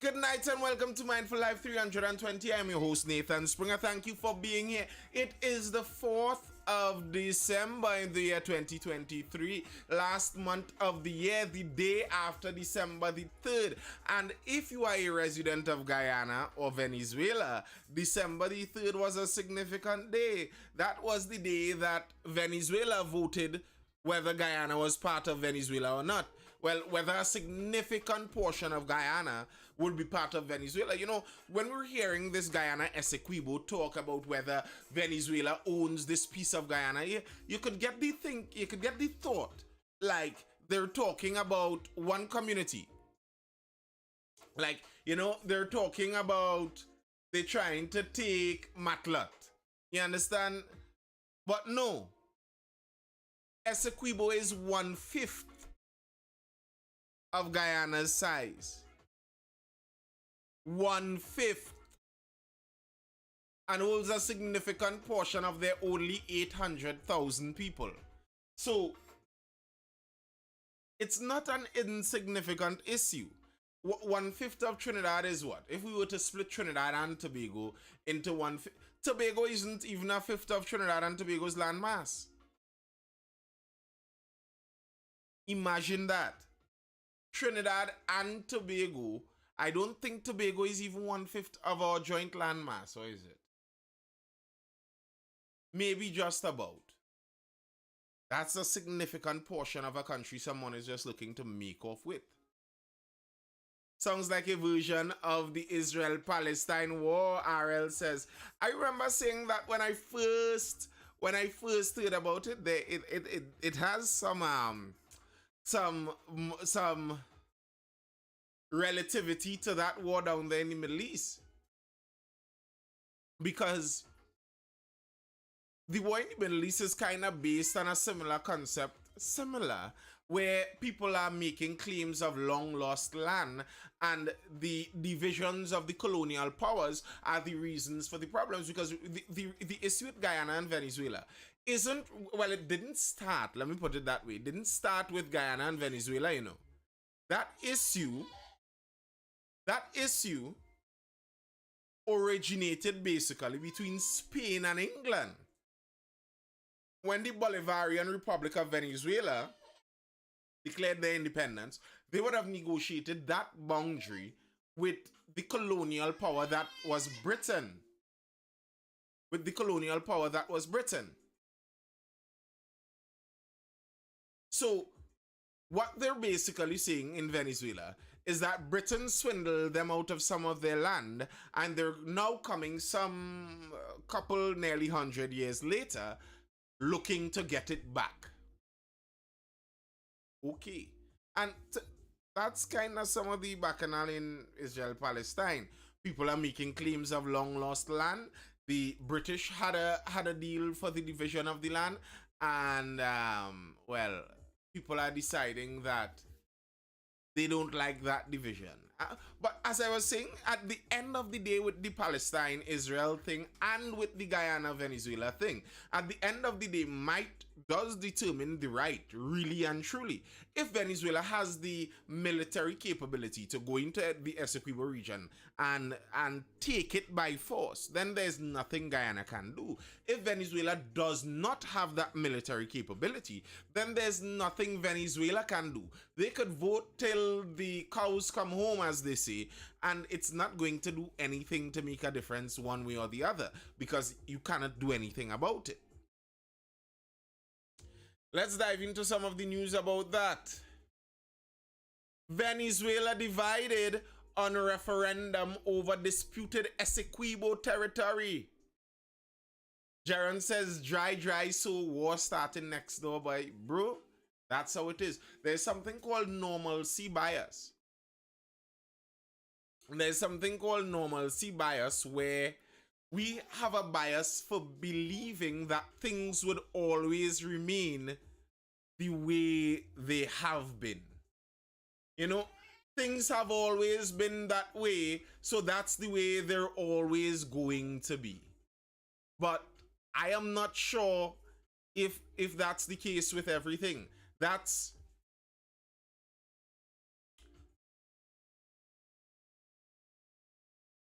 Good night and welcome to Mindful Life 320. I'm your host Nathan Springer. Thank you for being here. It is the 4th of December in the year 2023, last month of the year, the day after December the 3rd. And if you are a resident of Guyana or Venezuela, December the 3rd was a significant day. That was the day that Venezuela voted whether Guyana was part of Venezuela or not. Well, whether a significant portion of Guyana would be part of Venezuela. You know, when we're hearing this Guyana Essequibo talk about whether Venezuela owns this piece of Guyana, you could get the thought like they're talking about one community. Like, you know, they're talking about they're trying to take Matlat. You understand? But no. Essequibo is 1/5 of Guyana's size. 1/5. And holds a significant portion of their only 800,000 people. So, it's not an insignificant issue. 1/5 of Trinidad is what? If we were to split Trinidad and Tobago into 1/5, Tobago isn't even a fifth of Trinidad and Tobago's landmass. Imagine that. Trinidad and Tobago, I don't think Tobago is even 1/5 of our joint landmass, or is it? Maybe just about. That's a significant portion of a country someone is just looking to make off with. Sounds like a version of the Israel-Palestine war, RL says. I remember saying that when I first heard about it, it has some relativity to that war down there in the Middle East. Because the war in the Middle East is kind of based on a similar concept, where people are making claims of long lost land, and the divisions of the colonial powers are the reasons for the problems. Because the issue with Guyana and Venezuela isn't, well, it didn't start, let me put it that way, it didn't start with Guyana and Venezuela, you know. That issue originated basically between Spain and England. When the Bolivarian Republic of Venezuela declared their independence, they would have negotiated that boundary with the colonial power that was Britain. So, what they're basically saying in Venezuela is that Britain swindled them out of some of their land, and they're now coming some couple, nearly 100 years later, looking to get it back. Okay. And that's kind of some of the bacchanal in Israel-Palestine. People are making claims of long lost land. The British had a deal for the division of the land, and well, people are deciding that they don't like that division. But as I was saying, at the end of the day, with the Palestine-Israel thing and with the Guyana-Venezuela thing, at the end of the day, might does determine the right, really and truly. If Venezuela has the military capability to go into the Essequibo region and take it by force, then there's nothing Guyana can do. If Venezuela does not have that military capability, then there's nothing Venezuela can do. They could vote till the cows come home, as they say, and it's not going to do anything to make a difference one way or the other, because you cannot do anything about it. Let's dive into some of the news about that. Venezuela divided on referendum over disputed Essequibo territory. Jaron says, dry, so war starting next door, boy. Bro, that's how it is. There's something called normalcy bias. Where we have a bias for believing that things would always remain the way they have been. You know, things have always been that way, so that's the way they're always going to be. But I am not sure if that's the case with everything. That's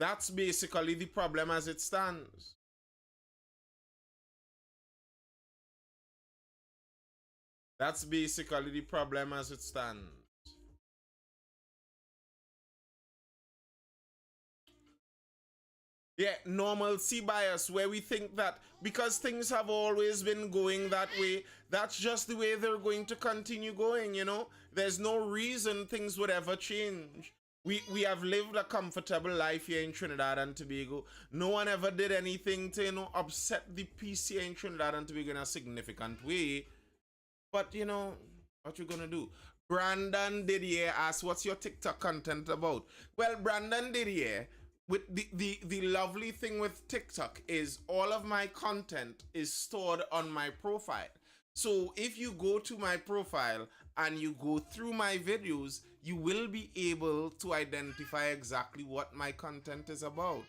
That's basically the problem as it stands. That's basically the problem as it stands. Yeah, normalcy bias, where we think that because things have always been going that way, that's just the way they're going to continue going, you know? There's no reason things would ever change. We have lived a comfortable life here in Trinidad and Tobago. No one ever did anything to, you know, upset the peace here in Trinidad and Tobago in a significant way. But, you know, what you gonna do? Brandon Didier asks, what's your TikTok content about? Well, Brandon Didier, with the lovely thing with TikTok is all of my content is stored on my profile. So if you go to my profile and you go through my videos, you will be able to identify exactly what my content is about.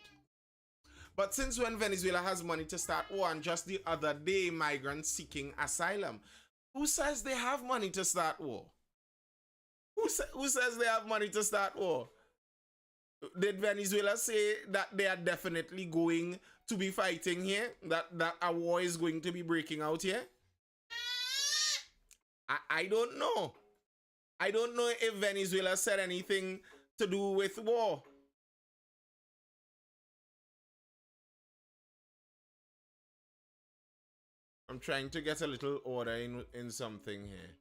But since when Venezuela has money to start war, and just the other day, migrants seeking asylum, who says they have money to start war? Who says they have money to start war? Did Venezuela say that they are definitely going to be fighting here? That a war is going to be breaking out here? I don't know. I don't know if Venezuela said anything to do with war. I'm trying to get a little order in something here.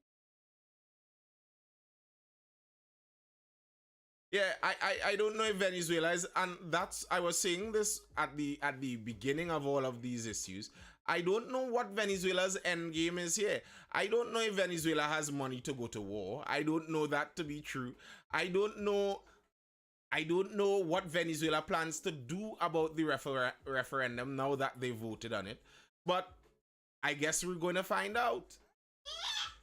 Yeah, I don't know if Venezuela is, and that's, I was saying this at the beginning of all of these issues. I don't know what Venezuela's end game is here. I don't know if Venezuela has money to go to war. I don't know that to be true. I don't know what Venezuela plans to do about the referendum now that they voted on it. But I guess we're going to find out.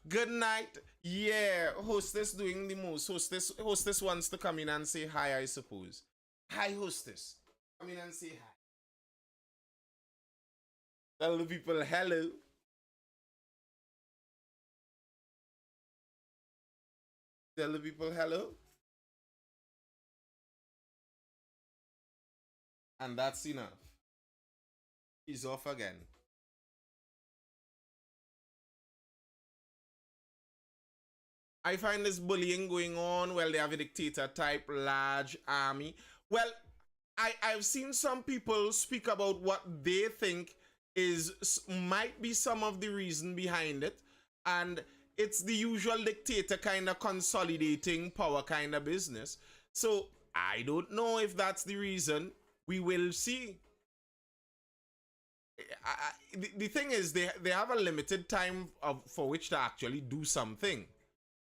Good night. Yeah, hostess doing the most. Hostess wants to come in and say hi, I suppose. Hi, hostess. Come in and say hi. Tell the people hello. Tell the people hello. And that's enough. He's off again. I find this bullying going on. Well, they have a dictator type large army. Well, I've seen some people speak about what they think might be some of the reason behind it, and it's the usual dictator kind of consolidating power kind of business. So I don't know if that's the reason. We will see. The thing is, they have a limited time for which to actually do something.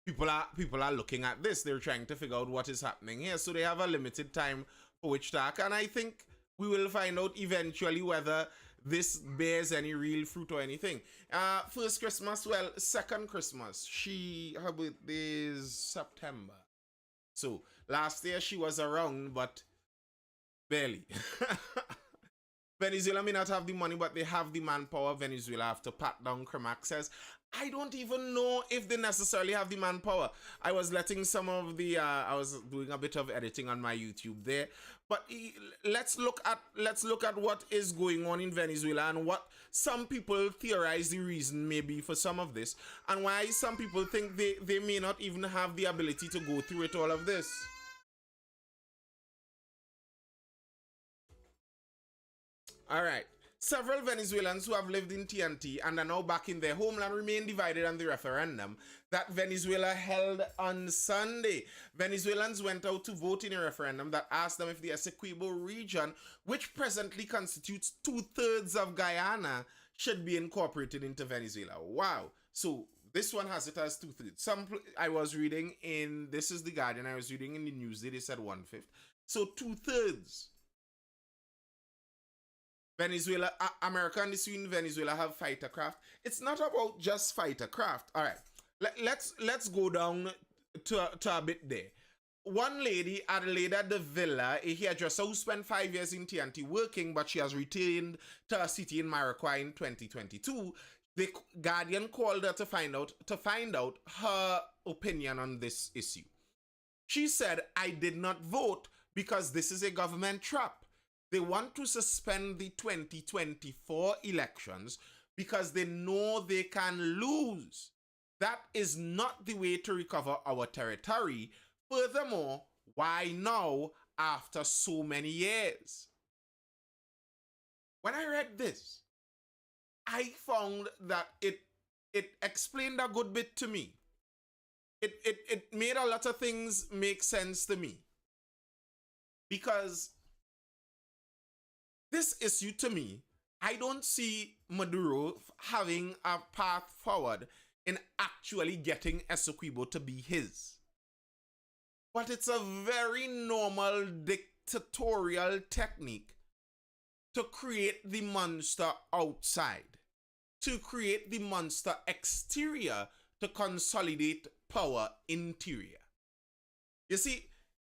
People are looking at this. They're trying to figure out what is happening here. So they have a limited time for which to act. And I think we will find out eventually whether this bears any real fruit or anything. First Christmas, well, second Christmas, her birthday is September. So last year she was around, but barely. Venezuela may not have the money, but they have the manpower. Venezuela have to pat down crime access. I don't even know if they necessarily have the manpower. I was letting some of the I was doing a bit of editing on my YouTube there. But let's look at what is going on in Venezuela and what some people theorize the reason may be for some of this, and why some people think they may not even have the ability to go through it all of this. All right. Several Venezuelans who have lived in TNT and are now back in their homeland remain divided on the referendum that Venezuela held on Sunday. Venezuelans went out to vote in a referendum that asked them if the Essequibo region, which presently constitutes 2/3 of Guyana, should be incorporated into Venezuela. Wow. So this one has it as 2/3. I was reading in, this is the Guardian, I was reading in the news, they said 1/5. So 2/3. Venezuela, America and the Sweden, Venezuela have fighter craft. It's not about just fighter craft. All right, let's go down to a bit there. One lady, Adelaida de Villa, a hairdresser who spent 5 years in TNT working, but she has returned to her city in Maracay in 2022. The Guardian called her to find out her opinion on this issue. She said, "I did not vote because this is a government trap. They want to suspend the 2024 elections because they know they can lose. That is not the way to recover our territory. Furthermore, why now after so many years? When I read this, I found that it explained a good bit to me. It made a lot of things make sense to me. Because this issue to me, I don't see Maduro having a path forward in actually getting Essequibo to be his. But it's a very normal dictatorial technique to create the monster outside, to create the monster exterior to consolidate power interior. You see,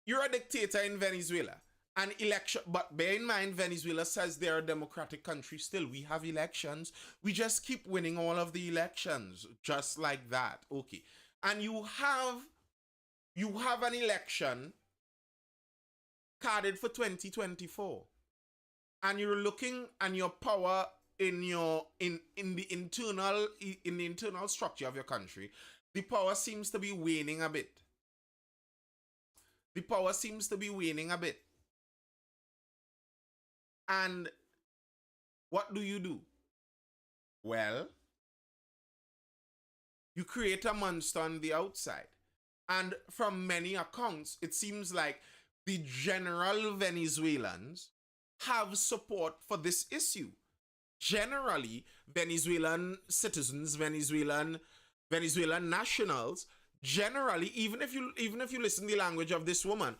you're a dictator in Venezuela. An election, but bear in mind, Venezuela says they're a democratic country still. We have elections. We just keep winning all of the elections, just like that. Okay. And you have an election carded for 2024. And you're looking and your power in the internal structure of your country, the power seems to be waning a bit. The power seems to be waning a bit. And what do? Well, you create a monster on the outside. And from many accounts, it seems like the general Venezuelans have support for this issue. Generally, Venezuelan citizens, Venezuelan nationals, generally, even if you listen to the language of this woman,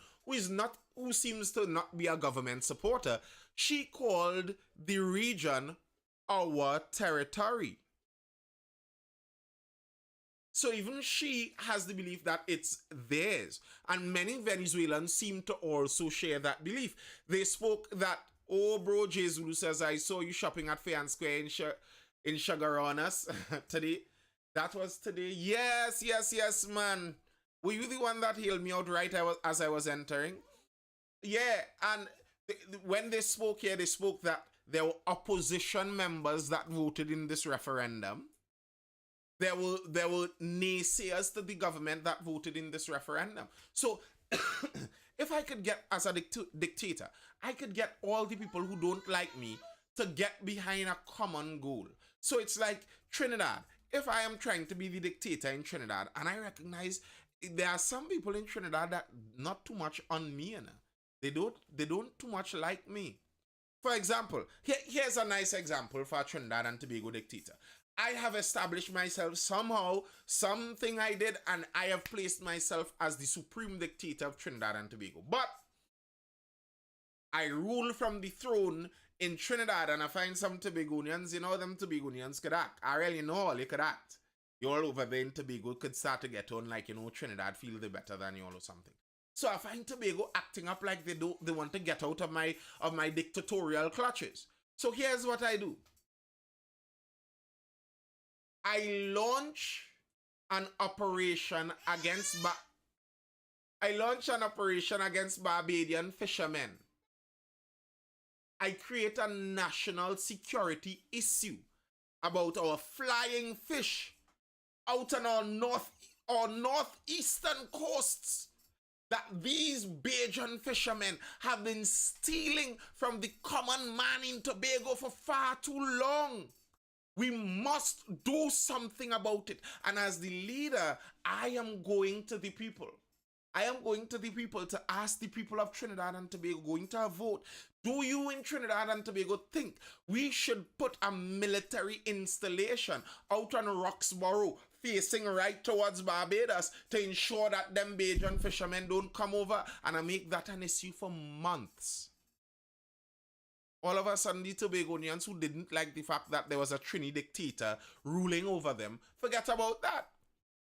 who seems to not be a government supporter, she called the region our territory. So even she has the belief that it's theirs. And many Venezuelans seem to also share that belief. They spoke that, oh, bro, Jesus says, I saw you shopping at Fair and Square in Chagaranas today. That was today. Yes, man. Were you the one that hailed me out right as I was entering? Yeah, and when they spoke here, they spoke that there were opposition members that voted in this referendum. There were naysayers to the government that voted in this referendum. So if I could get, as a dictator, I could get all the people who don't like me to get behind a common goal. So it's like Trinidad. If I am trying to be the dictator in Trinidad, and I recognize there are some people in Trinidad that not too much on me, they don't too much like me. For example, here's a nice example for a Trinidad and Tobago dictator. I have established myself somehow, something I did, and I have placed myself as the supreme dictator of Trinidad and Tobago. But I rule from the throne in Trinidad, and I find some Tobagonians, them Tobagonians could act. I really know all they could act. You all over there in Tobago could start to get on like, Trinidad feel they better than you all or something. So I find Tobago acting up like they want to get out of my dictatorial clutches. So here's what I do. I launch an operation against Barbadian fishermen. I create a national security issue about our flying fish out on our northeastern coasts that these Bajan fishermen have been stealing from the common man in Tobago for far too long. We must do something about it. And as the leader, I am going to the people. I am going to the people to ask the people of Trinidad and Tobago, going to a vote. Do you in Trinidad and Tobago think we should put a military installation out on Roxborough facing right towards Barbados to ensure that them Bajan fishermen don't come over? And I make that an issue for months. All of a sudden, the Tobagonians who didn't like the fact that there was a Trini dictator ruling over them, forget about that.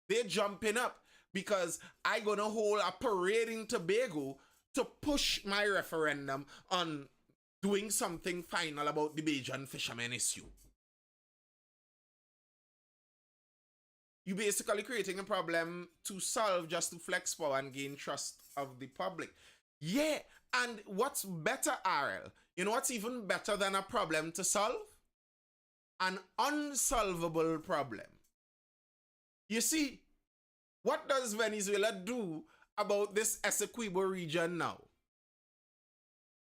They're jumping up because I'm going to hold a parade in Tobago to push my referendum on doing something final about the Bajan fishermen issue. You're basically creating a problem to solve just to flex power and gain trust of the public. Yeah, and what's better, RL? You know what's even better than a problem to solve? An unsolvable problem. You see, what does Venezuela do about this Essequibo region now?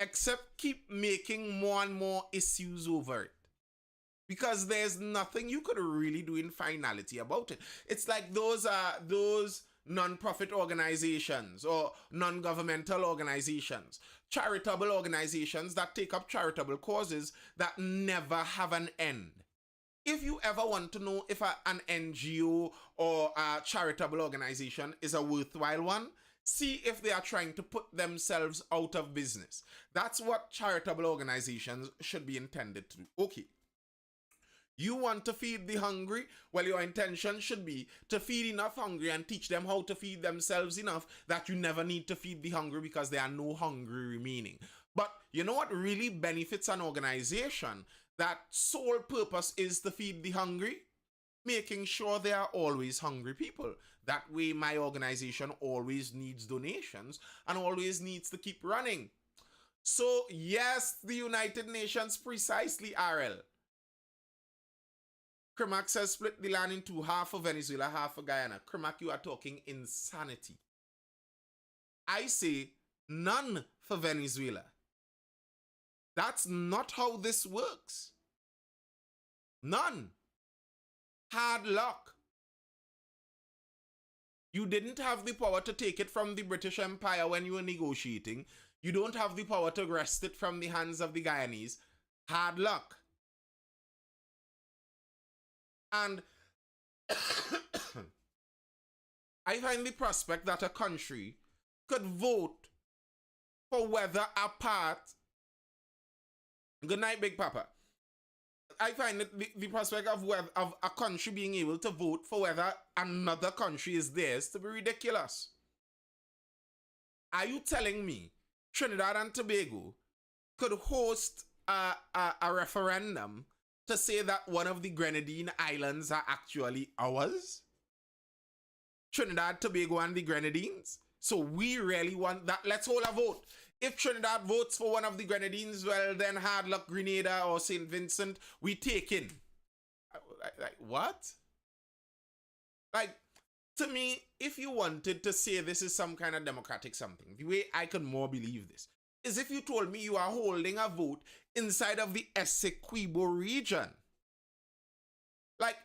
Except keep making more and more issues over it. Because there's nothing you could really do in finality about it. It's like those non-profit organizations or non-governmental organizations, charitable organizations that take up charitable causes that never have an end. If you ever want to know if an NGO or a charitable organization is a worthwhile one, see if they are trying to put themselves out of business. That's what charitable organizations should be intended to do. Okay. You want to feed the hungry? Well, your intention should be to feed enough hungry and teach them how to feed themselves enough that you never need to feed the hungry because there are no hungry remaining. But you know what really benefits an organization that sole purpose is to feed the hungry? Making sure there are always hungry people. That way my organization always needs donations and always needs to keep running. So yes, the United Nations precisely, RL. Kermack says split the land into half of Venezuela, half of Guyana. Kermack, you are talking insanity. I say none for Venezuela. That's not how this works. None. Hard luck. You didn't have the power to take it from the British Empire when you were negotiating. You don't have the power to wrest it from the hands of the Guyanese. Hard luck. And I find the prospect that a country could vote for whether a part... Good night, Big Papa. I find that the prospect of a country being able to vote for whether another country is theirs to be ridiculous. Are you telling me Trinidad and Tobago could host a referendum to say that one of the Grenadine Islands are actually ours? Trinidad, Tobago, and the Grenadines? So we really want that. Let's hold a vote. If Trinidad votes for one of the Grenadines, well, then hard luck Grenada or St. Vincent, we take in. Like, what? Like, to me, if you wanted to say this is some kind of democratic something, the way I could more believe this is if you told me you are holding a vote inside of the Essequibo region. Like,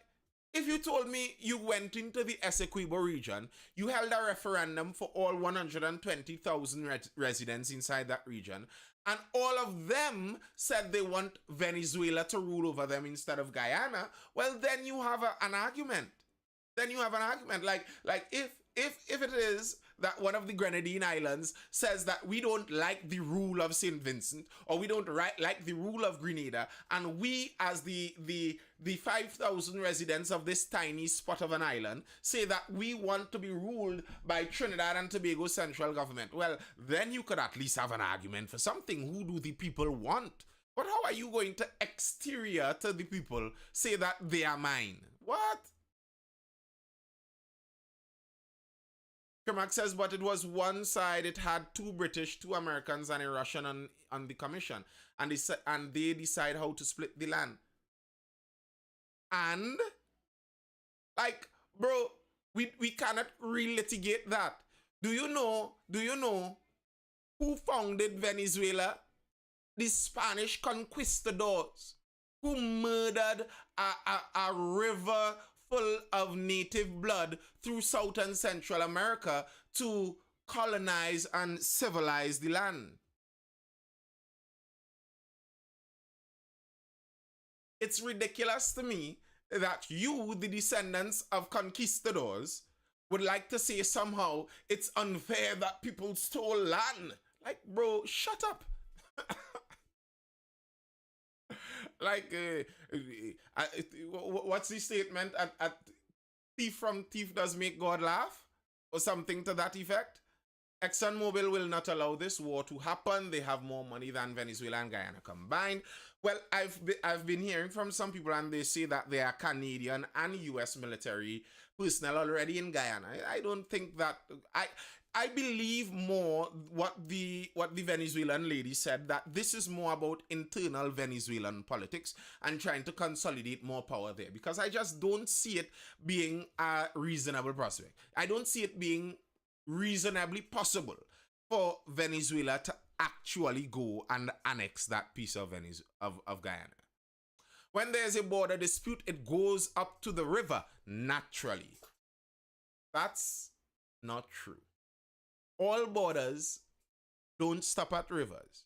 if you told me you went into the Essequibo region, you held a referendum for all 120,000 residents inside that region, and all of them said they want Venezuela to rule over them instead of Guyana, well, then you have an argument. Then you have an argument. Like if it is that one of the Grenadine Islands says that we don't like the rule of St. Vincent or we don't like the rule of Grenada, and we as the 5,000 residents of this tiny spot of an island say that we want to be ruled by Trinidad and Tobago central government, well, then you could at least have an argument for something. Who do the people want? But how are you going to exterior to the people say that they are mine? What? Kermack says, but it was one side. It had 2 British, 2 Americans, and a Russian on the commission. And they decide how to split the land. And, like, bro, we cannot relitigate that. Do you know who founded Venezuela? The Spanish conquistadors who murdered a river full of native blood through South and Central America to colonize and civilize the land. It's ridiculous to me that you, the descendants of conquistadors, would like to say somehow it's unfair that people stole land. Like, bro, shut up. Like, what's the statement? At thief from thief does make God laugh? Or something to that effect? ExxonMobil will not allow this war to happen. They have more money than Venezuela and Guyana combined. Well, I've been hearing from some people, and they say that there are Canadian and US military personnel already in Guyana. I don't think that... I believe more what the Venezuelan lady said, that this is more about internal Venezuelan politics and trying to consolidate more power there, because I just don't see it being a reasonable prospect. I don't see it being reasonably possible for Venezuela to actually go and annex that piece of of Guyana. When there's a border dispute, it goes up to the river naturally. That's not true. All borders don't stop at rivers.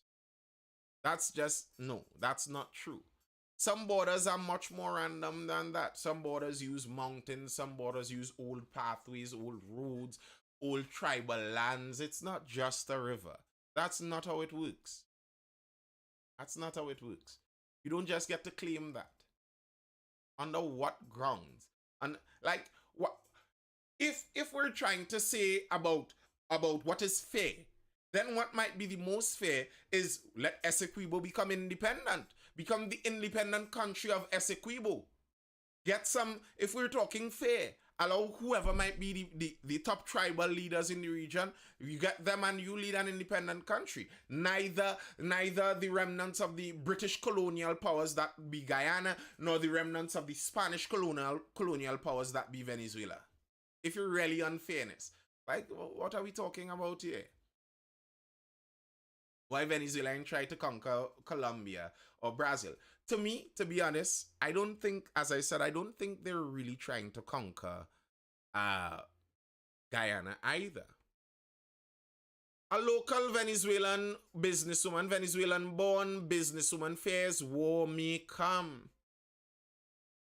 That's just, no, that's not true. Some borders are much more random than that. Some borders use mountains, some borders use old pathways, old roads, old tribal lands. It's not just a river. That's not how it works. That's not how it works. You don't just get to claim that. Under what grounds? And like, what if we're trying to say about what is fair, then what might be the most fair is let Essequibo become independent, become the independent country of Essequibo. Get some, if we're talking fair, allow whoever might be the top tribal leaders in the region, you get them and you lead an independent country. Neither the remnants of the British colonial powers that be Guyana, nor the remnants of the Spanish colonial powers that be Venezuela. If you're really unfairness, like, what are we talking about here? Why Venezuela ain't try to conquer Colombia or Brazil? To me, to be honest, I don't think, as I said, I don't think they're really trying to conquer Guyana either. A local Venezuelan businesswoman, Venezuelan-born businesswoman, fears war may come.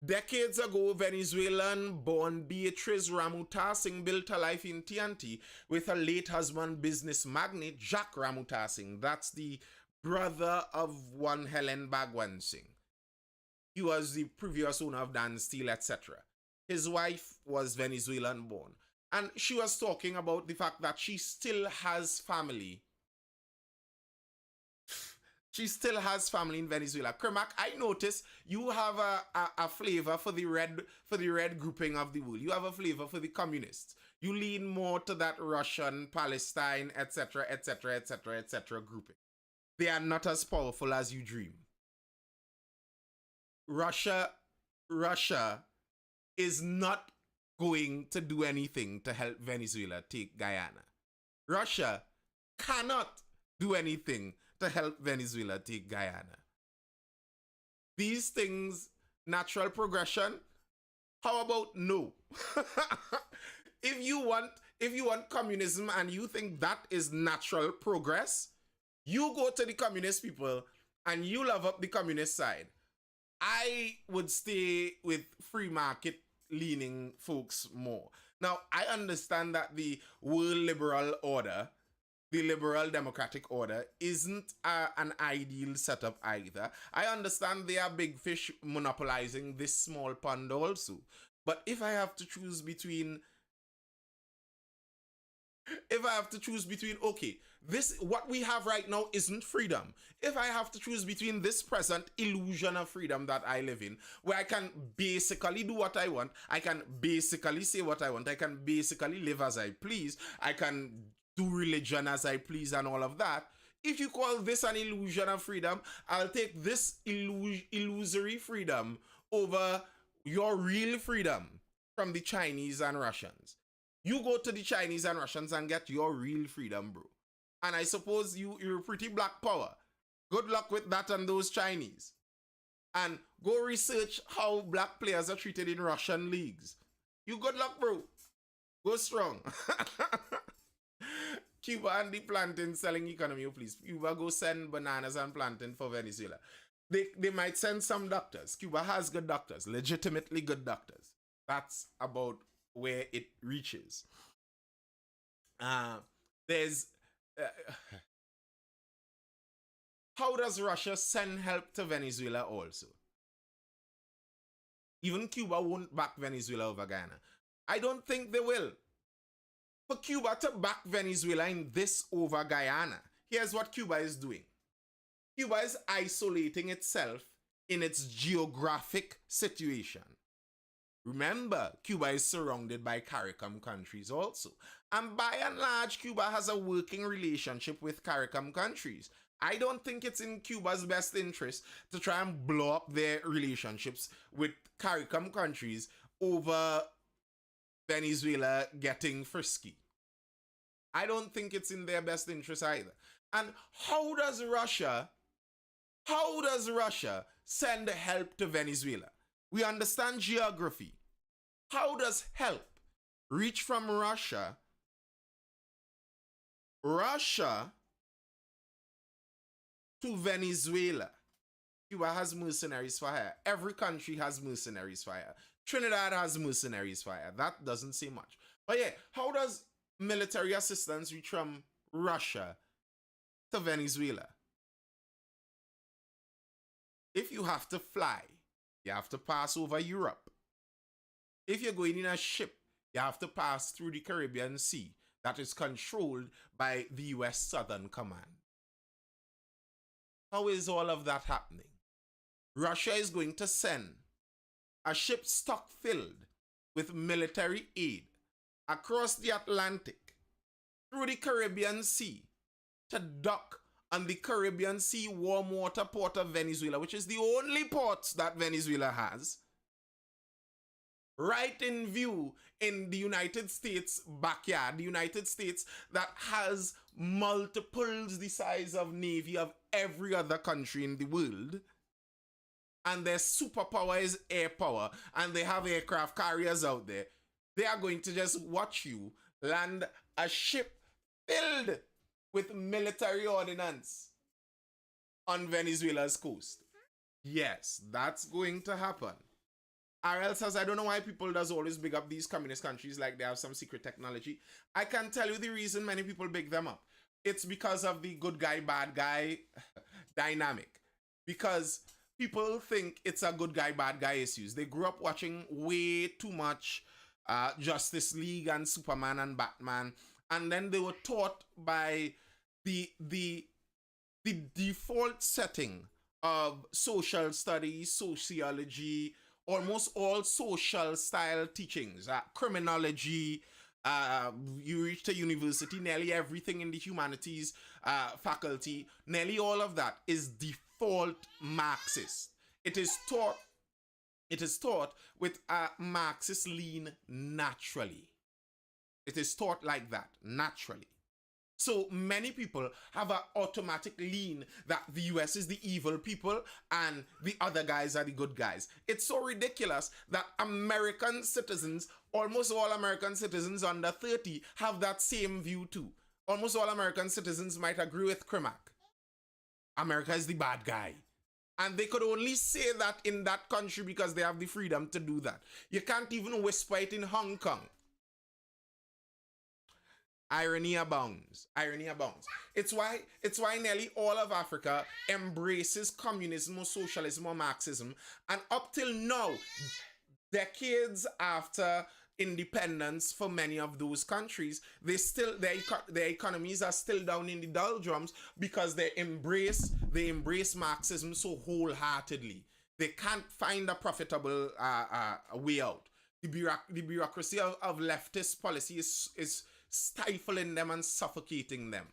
Decades ago, Venezuelan-born Beatriz Ramutasing built a life in TNT with her late husband, business magnate Jack Ramutasing. That's the brother of one Helen Bagwansing. He was the previous owner of Dan Steel, etc. His wife was Venezuelan-born. And she was talking about the fact that she still has family. She still has family in Venezuela. Kermac, I notice you have a flavor for the red grouping of the world. You have a flavor for the communists. You lean more to that Russian, Palestine, etc., etc., etc., etc. grouping. They are not as powerful as you dream. Russia is not going to do anything to help Venezuela take Guyana. Russia cannot do anything to help Venezuela take Guyana. These things, natural progression, how about no? If you want communism and you think that is natural progress, you go to the communist people and you love up the communist side. I would stay with free market leaning folks more. Now, I understand that the world liberal order, the liberal democratic order, isn't an ideal setup either. I understand they are big fish monopolizing this small pond also. But if I have to choose between okay, this, what we have right now isn't freedom. If I have to choose between this present illusion of freedom that I live in, where I can basically do what I want, I can basically say what I want, I can basically live as I please, I can do religion as I please and all of that. If you call this an illusion of freedom, I'll take this illusory freedom over your real freedom from the Chinese and Russians. You go to the Chinese and Russians and get your real freedom, bro. And I suppose you're pretty black power. Good luck with that and those Chinese. And go research how black players are treated in Russian leagues. You good luck, bro. Go strong. Cuba and the plantain selling economy, please. Cuba go send bananas and plantain for Venezuela. They might send some doctors. Cuba has good doctors, legitimately good doctors. That's about where it reaches. There's how does Russia send help to Venezuela also? Even Cuba won't back Venezuela over Guyana. I don't think they will. For Cuba to back Venezuela in this over Guyana, here's what Cuba is doing. Cuba is isolating itself in its geographic situation. Remember, Cuba is surrounded by CARICOM countries also. And by and large, Cuba has a working relationship with CARICOM countries. I don't think it's in Cuba's best interest to try and blow up their relationships with CARICOM countries over Venezuela getting frisky. I don't think it's in their best interest either. And how does Russia send help to Venezuela? We understand geography. How does help reach from Russia to Venezuela? Cuba has mercenaries for hire. Every country has mercenaries for hire. Trinidad has mercenaries for hire. That doesn't say much. But yeah, how does military assistance reach from Russia to Venezuela? If you have to fly, you have to pass over Europe. If you're going in a ship, you have to pass through the Caribbean Sea that is controlled by the US Southern Command. How is all of that happening? Russia is going to send a ship stock filled with military aid across the Atlantic through the Caribbean Sea to dock on the Caribbean Sea warm water port of Venezuela, which is the only port that Venezuela has, right in view in the United States backyard, the United States that has multiples the size of navy of every other country in the world, and their superpower is air power, and they have aircraft carriers out there. They are going to just watch you land a ship filled with military ordnance on Venezuela's coast. Yes, that's going to happen. RL says, I don't know why people does always big up these communist countries like they have some secret technology. I can tell you the reason many people big them up. It's because of the good guy, bad guy dynamic. Because people think it's a good guy, bad guy issues. They grew up watching way too much Justice League and Superman and Batman. And then they were taught by the default setting of social studies, sociology, almost all social style teachings, criminology. You reach to university, nearly everything in the humanities faculty, nearly all of that is default Marxist. It is taught with a Marxist lean naturally. It is taught like that, naturally. So many people have an automatic lean that the US is the evil people and the other guys are the good guys. It's so ridiculous that American citizens, almost all American citizens under 30, have that same view too. Almost all American citizens might agree with Crimac. America is the bad guy. And they could only say that in that country because they have the freedom to do that. You can't even whisper it in Hong Kong. Irony abounds. Irony abounds. It's why nearly all of Africa embraces communism or socialism or Marxism. And up till now, decades after independence for many of those countries, their economies are still down in the doldrums because they embrace Marxism so wholeheartedly. They can't find a profitable way out. The bureaucracy of leftist policy is stifling them and suffocating them.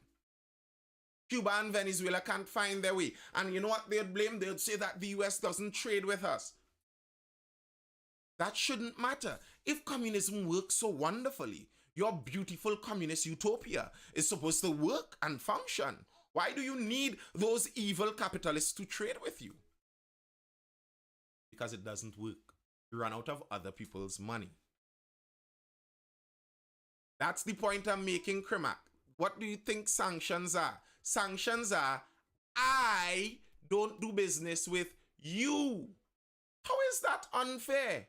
Cuba and Venezuela can't find their way. And you know what they'd blame? They'd say that the US doesn't trade with us. That shouldn't matter. If communism works so wonderfully, your beautiful communist utopia is supposed to work and function. Why do you need those evil capitalists to trade with you? Because it doesn't work. You run out of other people's money. That's the point I'm making, Crimac. What do you think sanctions are? Sanctions are, I don't do business with you. How is that unfair?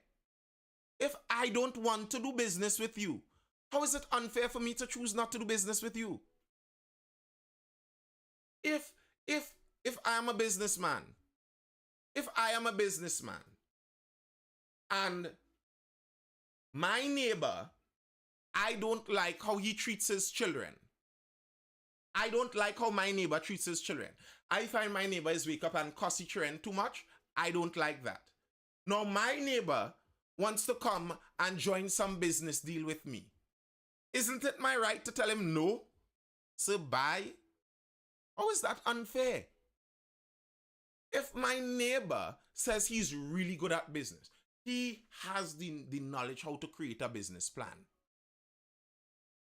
If I don't want to do business with you, how is it unfair for me to choose not to do business with you? If I am a businessman, and my neighbor, I don't like how he treats his children. I don't like how my neighbor treats his children. I find my neighbor is wake up and cuss his children too much. I don't like that. Now my neighbor wants to come and join some business deal with me. Isn't it my right to tell him no? Sir, bye? How is that unfair? If my neighbor says he's really good at business, he has the knowledge how to create a business plan,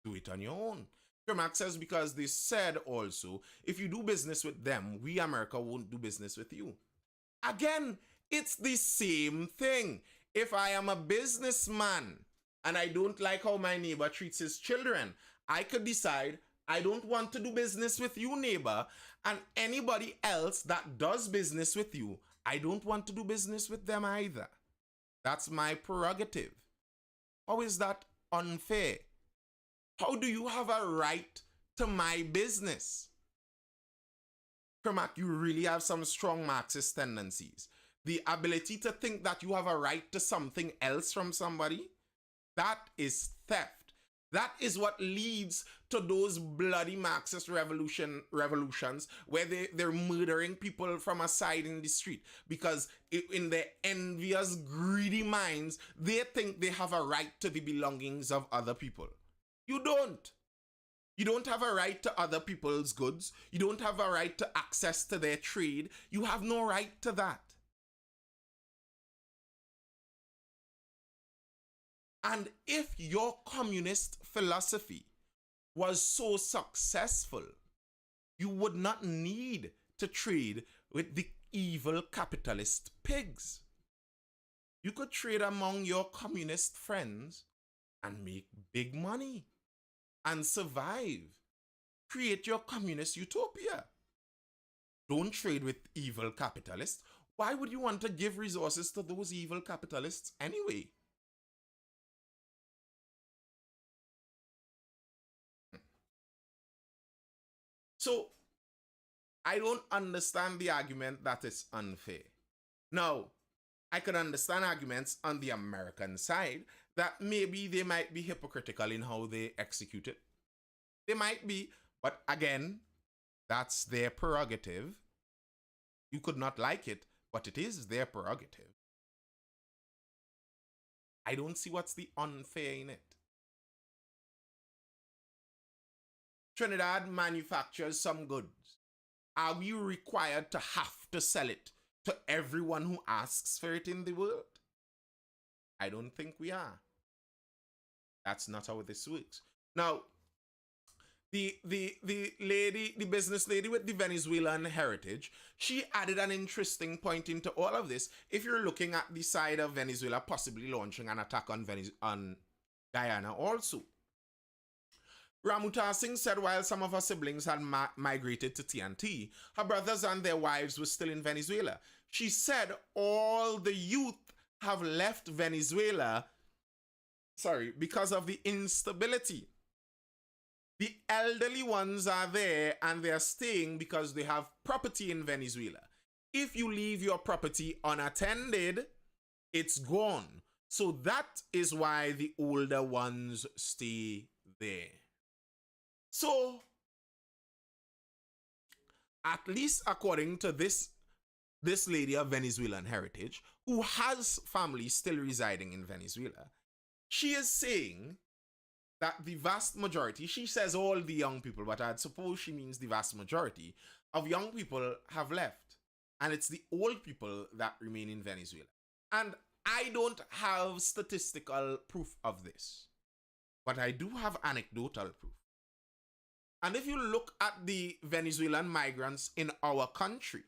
do it on your own. Kermax says because they said also, if you do business with them, we America won't do business with you. Again, it's the same thing. If I am a businessman and I don't like how my neighbor treats his children, I could decide I don't want to do business with you, neighbor, and anybody else that does business with you, I don't want to do business with them either. That's my prerogative. How is that unfair? How do you have a right to my business? Kermack, you really have some strong Marxist tendencies. The ability to think that you have a right to something else from somebody, that is theft. That is what leads to those bloody Marxist revolutions where they're murdering people from a side in the street because in their envious, greedy minds, they think they have a right to the belongings of other people. You don't. You don't have a right to other people's goods. You don't have a right to access to their trade. You have no right to that. And if your communist philosophy was so successful, you would not need to trade with the evil capitalist pigs. You could trade among your communist friends and make big money and survive. Create your communist utopia. Don't trade with evil capitalists. Why would you want to give resources to those evil capitalists anyway? So, I don't understand the argument that it's unfair. Now, I could understand arguments on the American side that maybe they might be hypocritical in how they execute it. They might be, but again, that's their prerogative. You could not like it, but it is their prerogative. I don't see what's the unfair in it. Trinidad manufactures some goods. Are we required to have to sell it to everyone who asks for it in the world? I don't think we are. That's not how this works. Now, the business lady with the Venezuelan heritage, she added an interesting point into all of this. If you're looking at the side of Venezuela possibly launching an attack on Guyana also. Ramuta Singh said while some of her siblings had migrated to TNT, her brothers and their wives were still in Venezuela. She said all the youth have left Venezuela, because of the instability. The elderly ones are there and they're staying because they have property in Venezuela. If you leave your property unattended, it's gone. So that is why the older ones stay there. So, at least according to this lady of Venezuelan heritage, who has family still residing in Venezuela, she is saying that the vast majority, she says all the young people, but I'd suppose she means the vast majority of young people have left. And it's the old people that remain in Venezuela. And I don't have statistical proof of this, but I do have anecdotal proof. And if you look at the Venezuelan migrants in our country,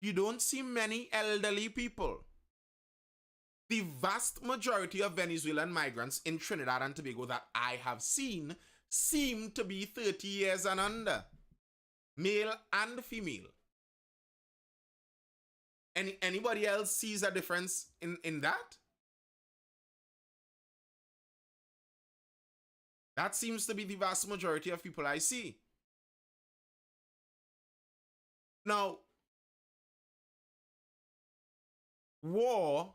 you don't see many elderly people. The vast majority of Venezuelan migrants in Trinidad and Tobago that I have seen seem to be 30 years and under, male and female. Anybody else sees a difference in that? That seems to be the vast majority of people I see. Now, war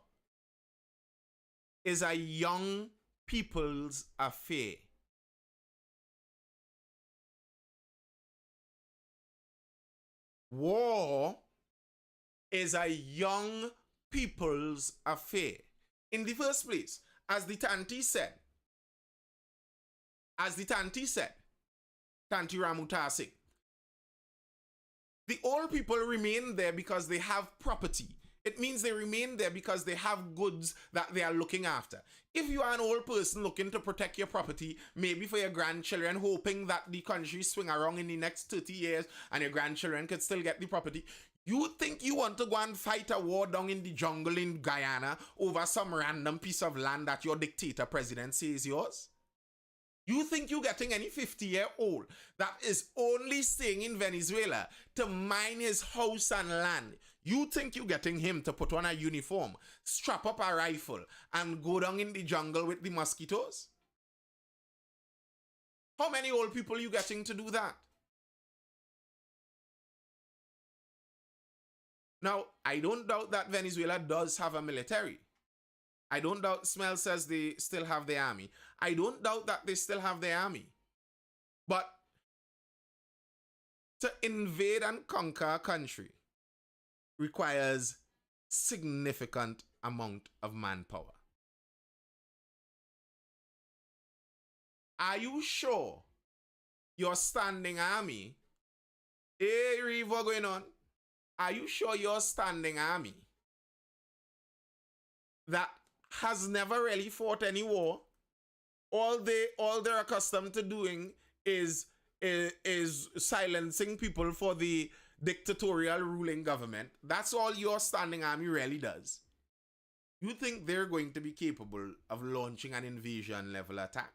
is a young people's affair. War is a young people's affair. In the first place, as the Tanti said, As the Tanti said, Tanti Ramutasing, the old people remain there because they have property. It means they remain there because they have goods that they are looking after. If you are an old person looking to protect your property, maybe for your grandchildren, hoping that the country swing around in the next 30 years and your grandchildren could still get the property, you think you want to go and fight a war down in the jungle in Guyana over some random piece of land that your dictator president says yours? You think you're getting any 50-year-old that is only staying in Venezuela to mine his house and land? You think you're getting him to put on a uniform, strap up a rifle, and go down in the jungle with the mosquitoes? How many old people are you getting to do that? Now, I don't doubt that Venezuela does have a military. I don't doubt Smell says they still have the army. I don't doubt that they still have the army. But to invade and conquer a country requires significant amount of manpower. Are you sure your standing army, hey Reeve, what's going on? Are you sure your standing army that has never really fought any war, all they're accustomed to doing is silencing people for the dictatorial ruling government? That's all your standing army really does. You think they're going to be capable of launching an invasion level attack?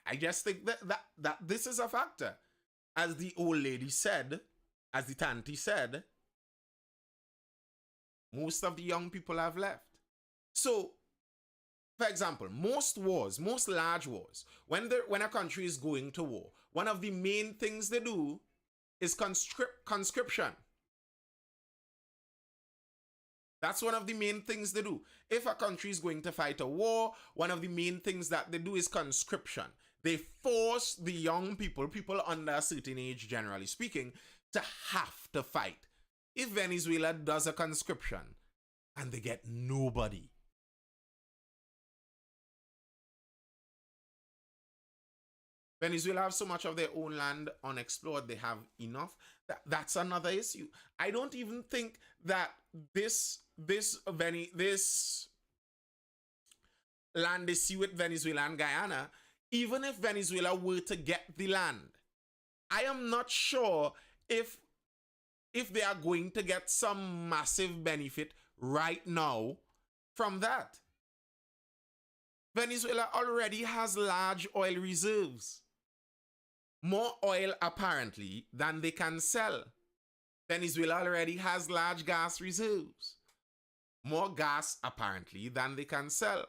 I just think that this is a factor. As the old lady said, as the Tanti said, most of the young people have left. So, for example, most wars, most large wars, when a country is going to war, one of the main things they do is conscription. That's one of the main things they do. If a country is going to fight a war, one of the main things that they do is conscription. They force the young people, people under a certain age generally speaking, to have to fight. If Venezuela does a conscription and they get nobody, Venezuela have so much of their own land unexplored, they have enough. That's another issue. I don't even think that this land issue with Venezuela and Guyana, even if Venezuela were to get the land, I am not sure if they are going to get some massive benefit right now from that. Venezuela already has large oil reserves. More oil, apparently, than they can sell. Venezuela already has large gas reserves. More gas, apparently, than they can sell.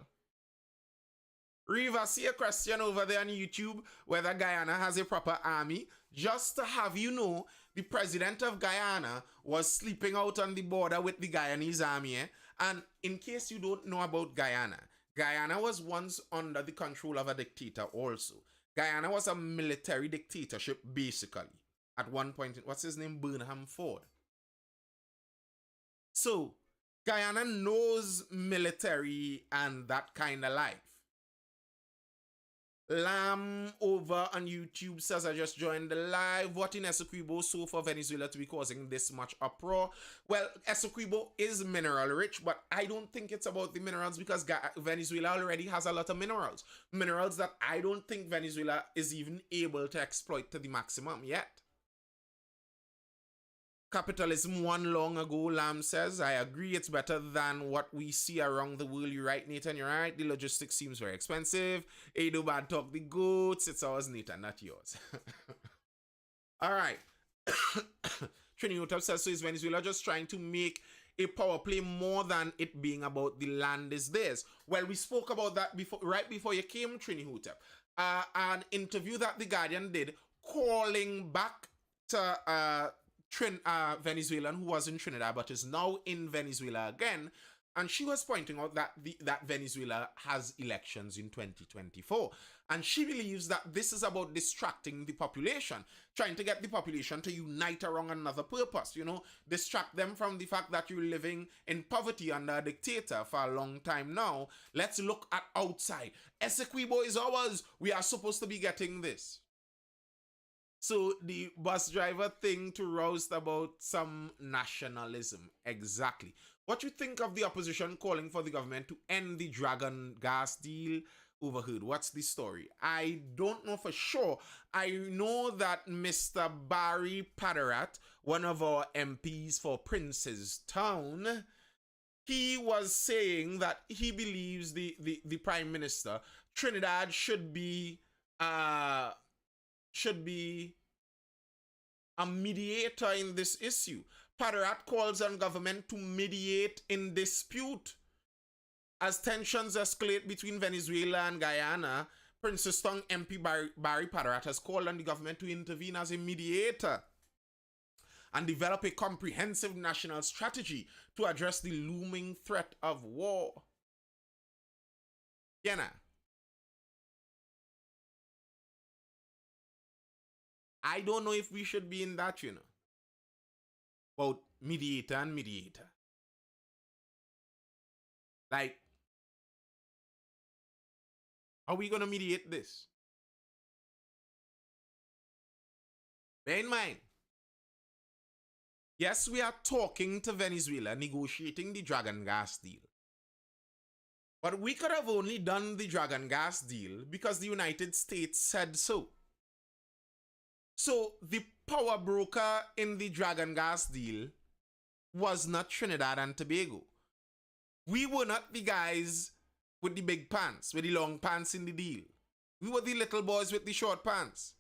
Riva, see a question over there on YouTube whether Guyana has a proper army. Just to have you know, the president of Guyana was sleeping out on the border with the Guyanese army. And in case you don't know about Guyana, Guyana was once under the control of a dictator also. Guyana was a military dictatorship, basically. At one point, what's his name? Burnham Ford. So, Guyana knows military and that kind of life. Lamb over on YouTube says, I just joined the live. What in Essequibo so for Venezuela to be causing this much uproar? Well, Essequibo is mineral rich, but I don't think it's about the minerals because Venezuela already has a lot of minerals. Minerals that I don't think Venezuela is even able to exploit to the maximum yet. Capitalism won long ago, Lamb says. I agree, it's better than what we see around the world. You're right, Nathan, you're right. The logistics seems very expensive. Ado Bad Talk the goats. It's ours, Nathan, not yours. All right. Trini Utap says, so is Venezuela just trying to make a power play more than it being about the land is theirs? Well, we spoke about that before, right before you came, Trini Utap. An interview that The Guardian did calling back to Venezuelan who was in Trinidad but is now in Venezuela again, And she was pointing out that that Venezuela has elections in 2024. And she believes that this is about distracting the population, trying to get the population to unite around another purpose, distract them from the fact that you're living in poverty under a dictator for a long time now. Let's look at outside. Essequibo is ours. We are supposed to be getting this. So the bus driver thing to roust about some nationalism. Exactly. What you think of the opposition calling for the government to end the Dragon gas deal? Overheard. What's the story? I don't know for sure. I know that Mr. Barry Padarat, one of our MPs for Princestown, he was saying that he believes the Prime Minister, Trinidad should be a mediator in this issue. Padarat calls on government to mediate in dispute. As tensions escalate between Venezuela and Guyana, Princestown MP Barry Padarat has called on the government to intervene as a mediator and develop a comprehensive national strategy to address the looming threat of war. Guyana. I don't know if we should be in that, about mediator and mediator. Like, are we going to mediate this? Bear in mind, yes, we are talking to Venezuela, negotiating the Dragon gas deal. But we could have only done the Dragon gas deal because the United States said so. So the power broker in the Dragon gas deal was not Trinidad and Tobago. We were not the guys with the big pants, with the long pants in the deal. We were the little boys with the short pants.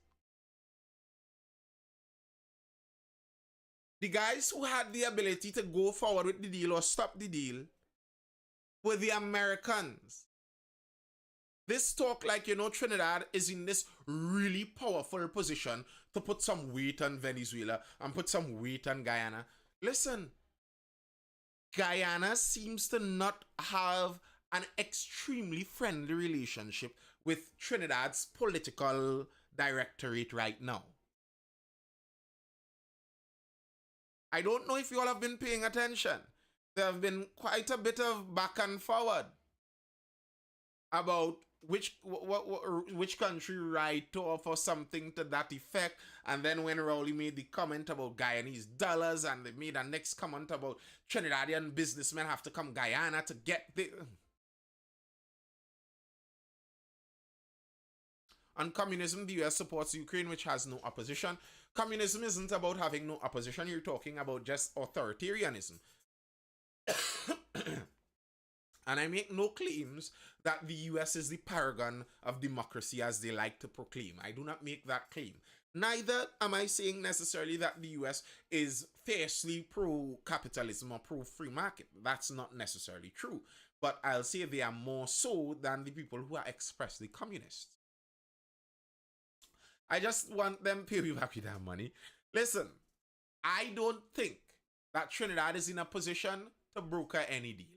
The guys who had the ability to go forward with the deal or stop the deal were the Americans. This talk like, Trinidad is in this really powerful position to put some weight on Venezuela and put some weight on Guyana. Listen, Guyana seems to not have an extremely friendly relationship with Trinidad's political directorate right now. I don't know if you all have been paying attention. There have been quite a bit of back and forward about which country right to offer something to that effect. And then when Rowley made the comment about Guyanese dollars, and they made a next comment about Trinidadian businessmen have to come Guyana to get the... On communism, the US supports Ukraine, which has no opposition. Communism isn't about having no opposition. You're talking about just authoritarianism. And I make no claims that the US is the paragon of democracy as they like to proclaim. I do not make that claim. Neither am I saying necessarily that the US is fiercely pro-capitalism or pro-free market. That's not necessarily true. But I'll say they are more so than the people who are expressly communists. I just want them to pay me back with their money. Listen, I don't think that Trinidad is in a position to broker any deal.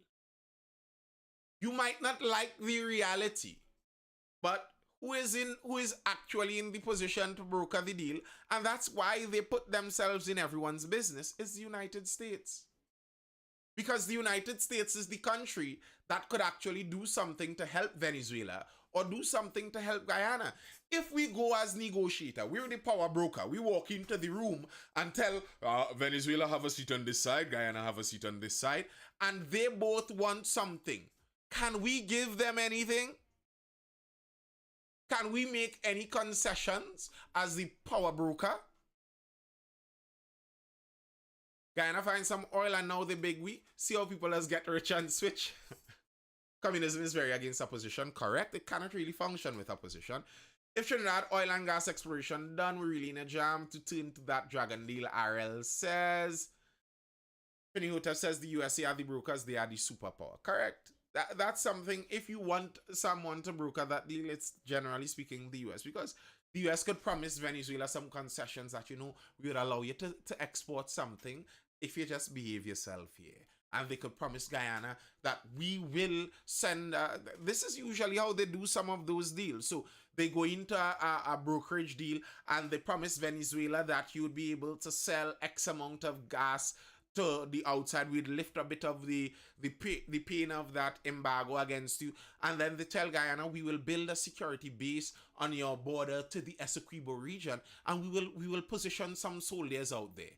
You might not like the reality, but who is actually in the position to broker the deal, and that's why they put themselves in everyone's business, is the United States. Because the United States is the country that could actually do something to help Venezuela or do something to help Guyana. If we go as negotiator, we're the power broker. We walk into the room and tell Venezuela have a seat on this side, Guyana have a seat on this side, and they both want something. Can we give them anything? Can we make any concessions as the power broker? Guyana find some oil and now the big we. See how people just get rich and switch. Communism is very against opposition, correct? It cannot really function with opposition. If Trinidad oil and gas exploration done, we're really in a jam to turn to that dragon deal, RL says. Penny says the USA are the brokers, they are the superpower. Correct. That's something, if you want someone to broker that deal, it's generally speaking the US, because the US could promise Venezuela some concessions that, we would allow you to export something if you just behave yourself here. and they could promise Guyana that we will send. This is usually how they do some of those deals. So they go into a brokerage deal and they promise Venezuela that you would be able to sell X amount of gas to the outside. We'd lift a bit of the pain of that embargo against you, and then they tell Guyana, we will build a security base on your border to the Essequibo region, and we will position some soldiers out there.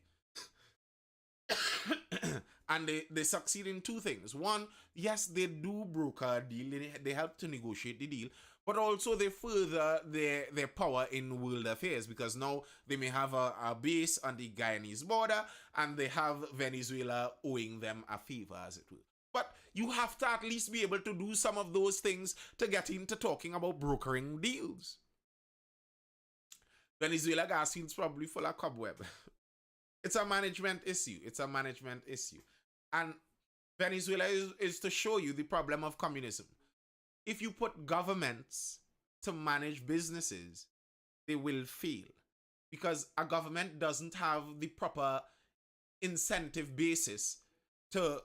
And they succeed in two things. One, yes, they do broker a deal, they help to negotiate the deal, but also they further their power in world affairs, because now they may have a base on the Guyanese border, and they have Venezuela owing them a favor, as it were. But you have to at least be able to do some of those things to get into talking about brokering deals. Venezuela gas field's probably full of cobweb. It's a management issue. It's a management issue. And Venezuela is to show you the problem of communism. If you put governments to manage businesses, they will fail, because a government doesn't have the proper incentive basis to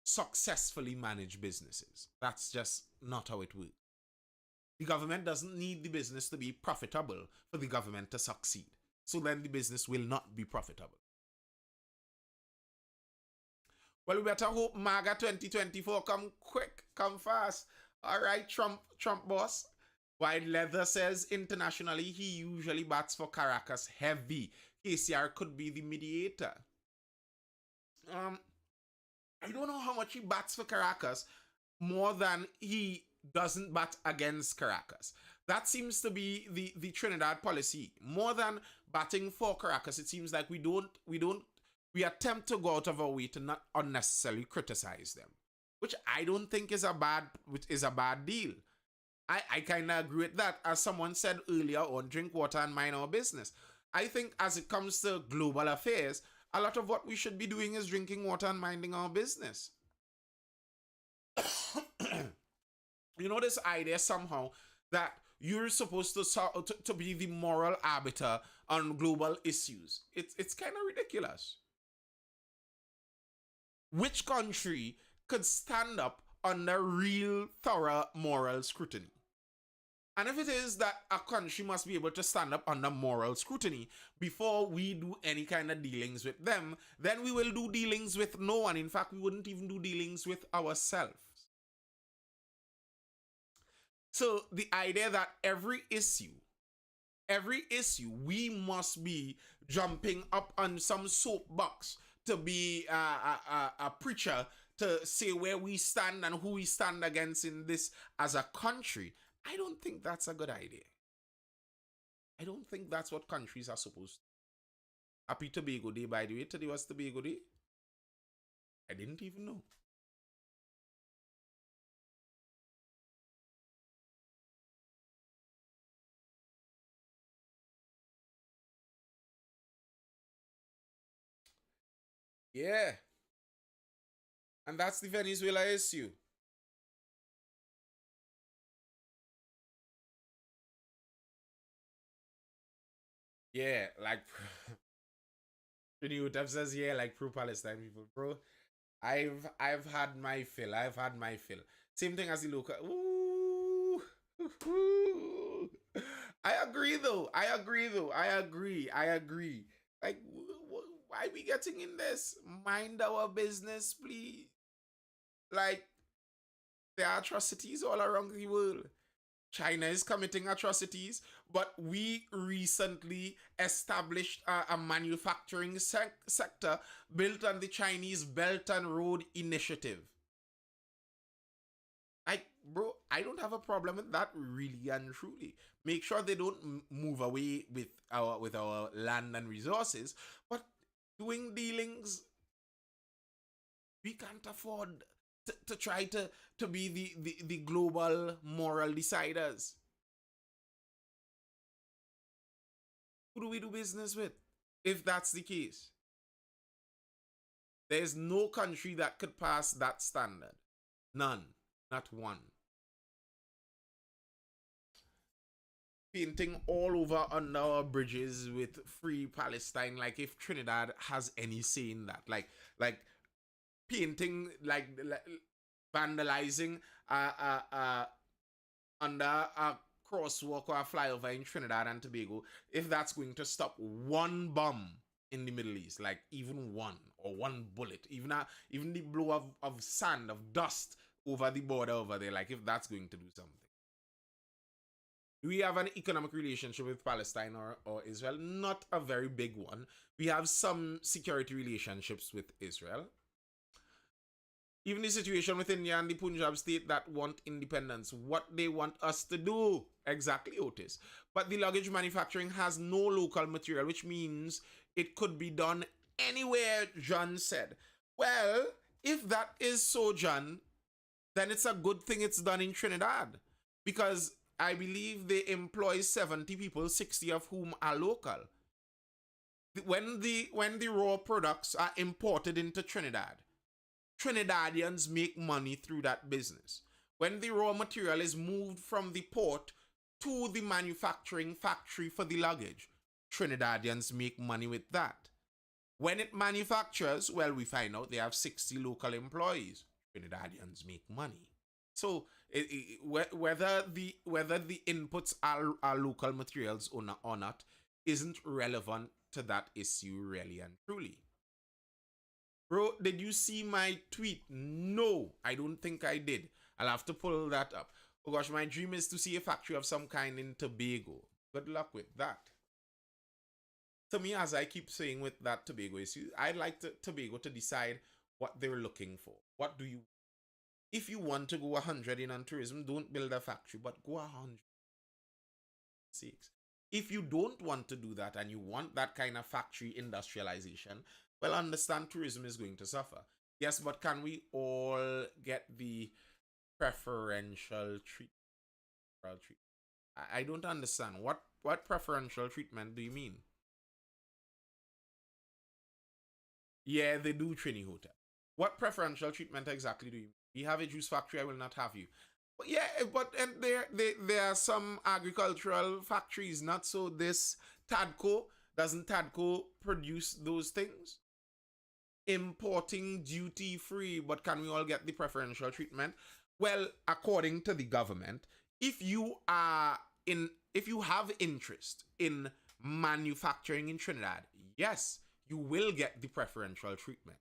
successfully manage businesses. That's just not how it works. The government doesn't need the business to be profitable for the government to succeed. So then the business will not be profitable. Well, we better hope MAGA 2024 come quick, come fast. All right, Trump boss. While Leather says internationally he usually bats for Caracas heavy. KCR could be the mediator. I don't know how much he bats for Caracas more than he doesn't bat against Caracas. That seems to be the Trinidad policy. More than batting for Caracas, it seems like we attempt to go out of our way to not unnecessarily criticize them, which I don't think is a bad deal. I kind of agree with that. As someone said earlier on, drink water and mind our business. I think as it comes to global affairs, a lot of what we should be doing is drinking water and minding our business. You know, this idea somehow that you're supposed to be the moral arbiter on global issues. It's kind of ridiculous. Which country could stand up under real thorough moral scrutiny? And if it is that a country must be able to stand up under moral scrutiny before we do any kind of dealings with them, then we will do dealings with no one. In fact, we wouldn't even do dealings with ourselves. So the idea that every issue, we must be jumping up on some soapbox to be a preacher to say where we stand and who we stand against in this as a country, I don't think that's a good idea. I don't think that's what countries are supposed to. Happy Tobago Day, by the way. Today was Tobago Day. I didn't even know. Yeah. And that's the Venezuela issue. Yeah, like Utep says, yeah, like pro-Palestine people, bro. I've had my fill. I've had my fill. Same thing as the local. Ooh. I agree though. I agree. Like, why we getting in this? Mind our business, please. Like, there are atrocities all around the world. China is committing atrocities, but we recently established a manufacturing sector built on the Chinese Belt and Road Initiative. Like, bro, I don't have a problem with that, really and truly. Make sure they don't move away with our land and resources, but doing dealings, we can't afford to try to be the global moral deciders. Who do we do business with if that's the case? There's no country that could pass that standard. None. Not one. Painting all over under our bridges with free Palestine, like if Trinidad has any say in that. Like painting, like vandalizing under a crosswalk or a flyover in Trinidad and Tobago, if that's going to stop one bomb in the Middle East, like even one or one bullet, even the blow of sand, of dust over the border over there, like if that's going to do something. Do we have an economic relationship with Palestine or Israel? Not a very big one. We have some security relationships with Israel. Even the situation with India and the Punjab state that want independence, what they want us to do. Exactly, Otis. But the luggage manufacturing has no local material, which means it could be done anywhere, John said. Well, if that is so, John, then it's a good thing it's done in Trinidad. Because I believe they employ 70 people, 60 of whom are local. When the raw products are imported into Trinidad, Trinidadians make money through that business. When the raw material is moved from the port to the manufacturing factory for the luggage, Trinidadians make money with that. When it manufactures, well, we find out they have 60 local employees. Trinidadians make money. So whether the inputs are local materials or not isn't relevant to that issue, really and truly. Bro, did you see my tweet? No, I don't think I did. I'll have to pull that up. Oh gosh, my dream is to see a factory of some kind in Tobago. Good luck with that. To me, as I keep saying with that Tobago issue, I'd like Tobago to decide what they're looking for. What do you... If you want to go 100 in on tourism, don't build a factory, but go 100. If you don't want to do that and you want that kind of factory industrialization, well, understand tourism is going to suffer. Yes, but can we all get the preferential treatment? I don't understand. What preferential treatment do you mean? Yeah, they do Trini Hotel. What preferential treatment exactly do you mean? We have a juice factory, I will not have you. But yeah, but and there are some agricultural factories, not so this Tadco. Doesn't Tadco produce those things? Importing duty free, but can we all get the preferential treatment? Well, according to the government, if you have interest in manufacturing in Trinidad, yes, you will get the preferential treatment.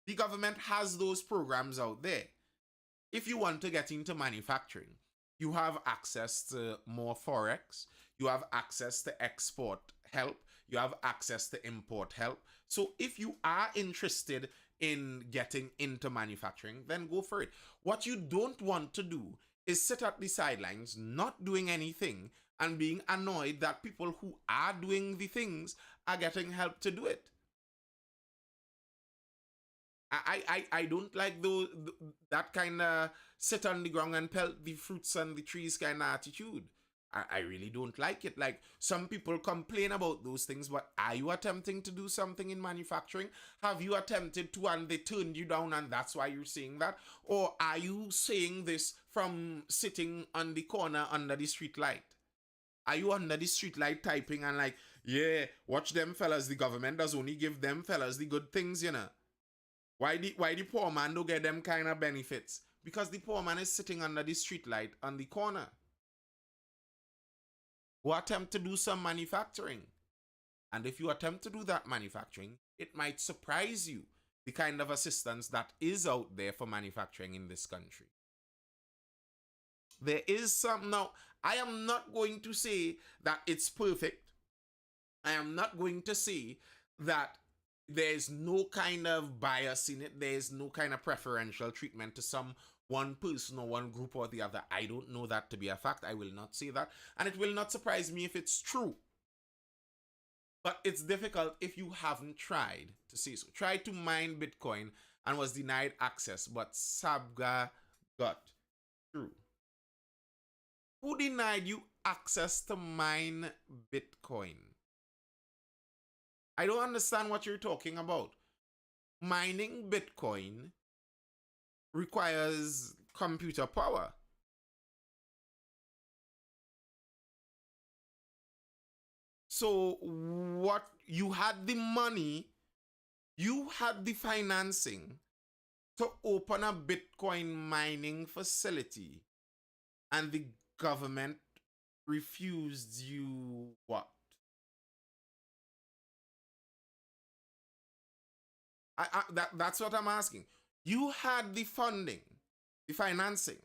The government has those programs out there. If you want to get into manufacturing, you have access to more forex, you have access to export help, you have access to import help. So if you are interested in getting into manufacturing, then go for it. What you don't want to do is sit at the sidelines, not doing anything, and being annoyed that people who are doing the things are getting help to do it. I don't like that kind of sit on the ground and pelt the fruits and the trees kind of attitude. I really don't like it. Like, some people complain about those things, but are you attempting to do something in manufacturing? Have you attempted to and they turned you down and that's why you're saying that? Or are you saying this from sitting on the corner under the street light? Are you under the street light typing and like, yeah, watch them fellas, the government does only give them fellas the good things, you know? Why the poor man don't get them kind of benefits? Because the poor man is sitting under the street light on the corner. Go attempt to do some manufacturing. And if you attempt to do that manufacturing, it might surprise you the kind of assistance that is out there for manufacturing in this country. There is some. Now, I am not going to say that it's perfect. I am not going to say that there's no kind of bias in it. There's no kind of preferential treatment to some one person or one group or the other. I don't know that to be a fact. I will not say that. And it will not surprise me if it's true. But it's difficult if you haven't tried to see so. Tried to mine Bitcoin and was denied access, but Sabga got through. Who denied you access to mine Bitcoin? I don't understand what you're talking about. Mining Bitcoin requires computer power. So what, you had the money, you had the financing to open a Bitcoin mining facility and the government refused you what? That's what I'm asking. You had the funding, the financing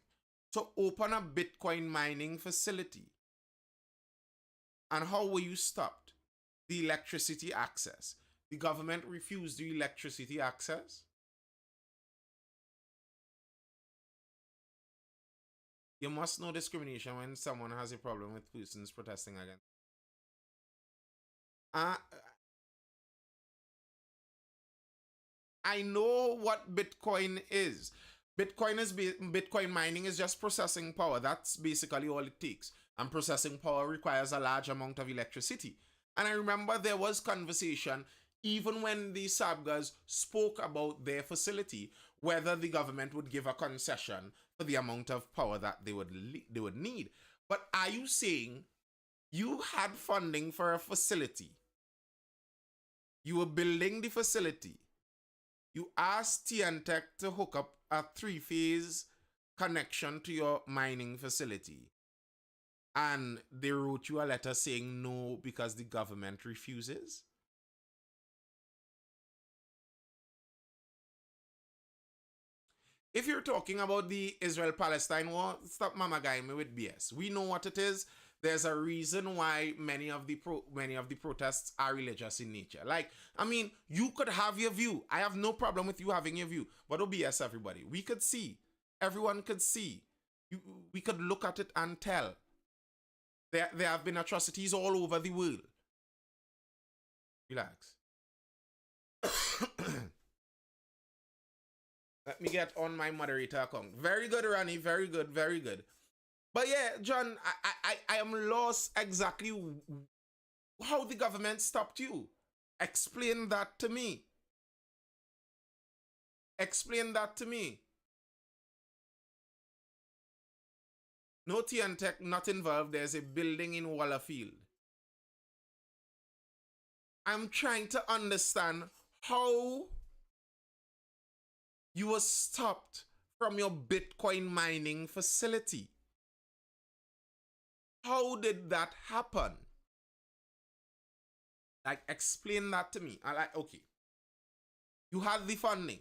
to open a Bitcoin mining facility. And how were you stopped? The electricity access. The government refused the electricity access. You must know discrimination when someone has a problem with persons protesting against. Uh, I know what Bitcoin is. Bitcoin mining is just processing power. That's basically all it takes. And processing power requires a large amount of electricity. And I remember there was conversation even when the Sabgas spoke about their facility, whether the government would give a concession for the amount of power that they would need. But are you saying you had funding for a facility? You were building the facility. You asked TNTech to hook up a 3-phase connection to your mining facility. And they wrote you a letter saying no because the government refuses. If you're talking about the Israel-Palestine war, stop mama guy me with BS. We know what it is. There's a reason why many of the protests are religious in nature. Like, I mean, you could have your view. I have no problem with you having your view. But don't BS everybody. We could see. Everyone could see. We could look at it and tell. There have been atrocities all over the world. Relax. Let me get on my moderator account. Very good, Rani. Very good. Very good. But yeah, John, I am lost exactly how the government stopped you. Explain that to me. Explain that to me. No TNTech, not involved. There's a building in Wallafield. I'm trying to understand how you were stopped from your Bitcoin mining facility. How did that happen? Like, explain that to me. I like, okay. You had the funding.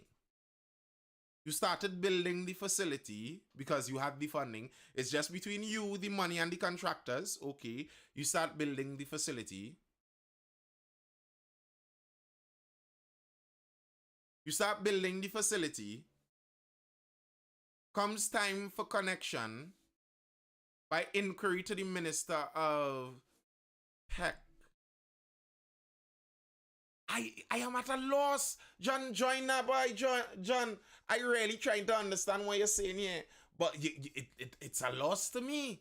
You started building the facility because you had the funding. It's just between you, the money, and the contractors. Okay. You start building the facility. You start building the facility. Comes time for connection. By inquiry to the Minister of Tech. I am at a loss. John, join that boy. John, I really trying to understand what you're saying here. But it's a loss to me.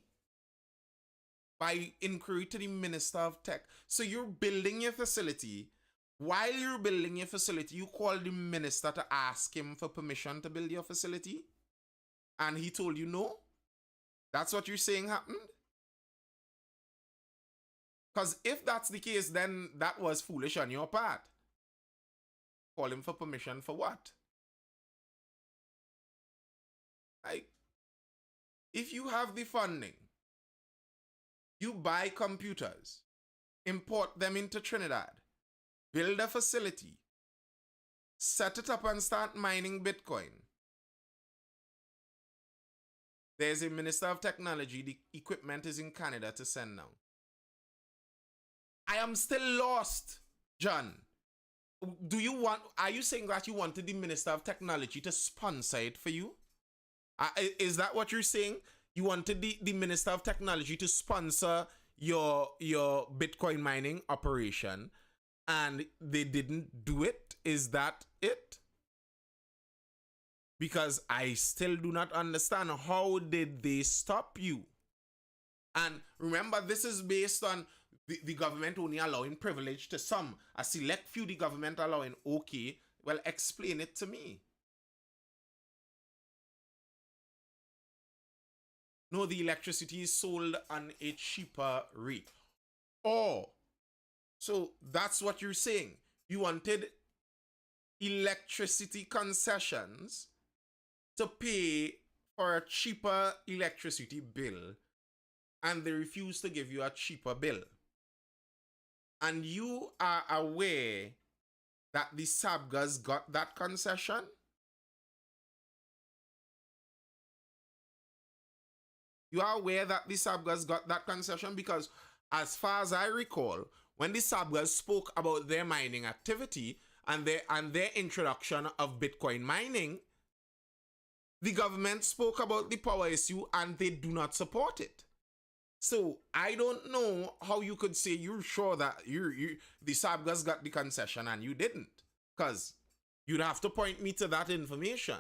By inquiry to the Minister of Tech. So you're building your facility. While you're building your facility, you call the minister to ask him for permission to build your facility? And he told you no? That's what you're saying happened? Because if that's the case, then that was foolish on your part. Call him for permission for what? Like, if you have the funding, you buy computers, import them into Trinidad, build a facility, set it up and start mining Bitcoin. There's a Minister of Technology. The equipment is in Canada to send now. I am still lost, John. Are you saying that you wanted the Minister of Technology to sponsor it for you? Is that what you're saying? You wanted the Minister of Technology to sponsor your Bitcoin mining operation and they didn't do it? Is that it? Because I still do not understand how did they stop you? And remember, this is based on the government only allowing privilege to some. A select few the government allowing. Okay, well, explain it to me. No, the electricity is sold on a cheaper rate. Oh, so that's what you're saying. You wanted electricity concessions to pay for a cheaper electricity bill and they refuse to give you a cheaper bill. And you are aware that the Sabgas got that concession? You are aware that the Sabgas got that concession? Because as far as I recall, when the Sabgas spoke about their mining activity and their introduction of Bitcoin mining, the government spoke about the power issue and they do not support it. So I don't know how you could say you're sure that the Sabgas got the concession and you didn't. Because you'd have to point me to that information.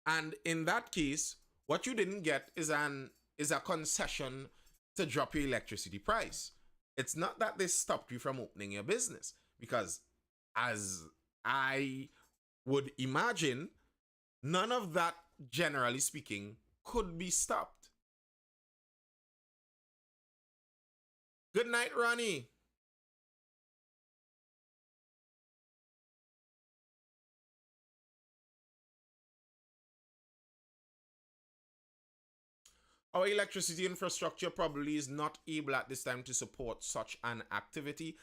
And in that case, what you didn't get is a concession to drop your electricity price. It's not that they stopped you from opening your business, because as I would imagine, none of that, generally speaking, could be stopped. Good night, Ronnie. Our electricity infrastructure probably is not able at this time to support such an activity,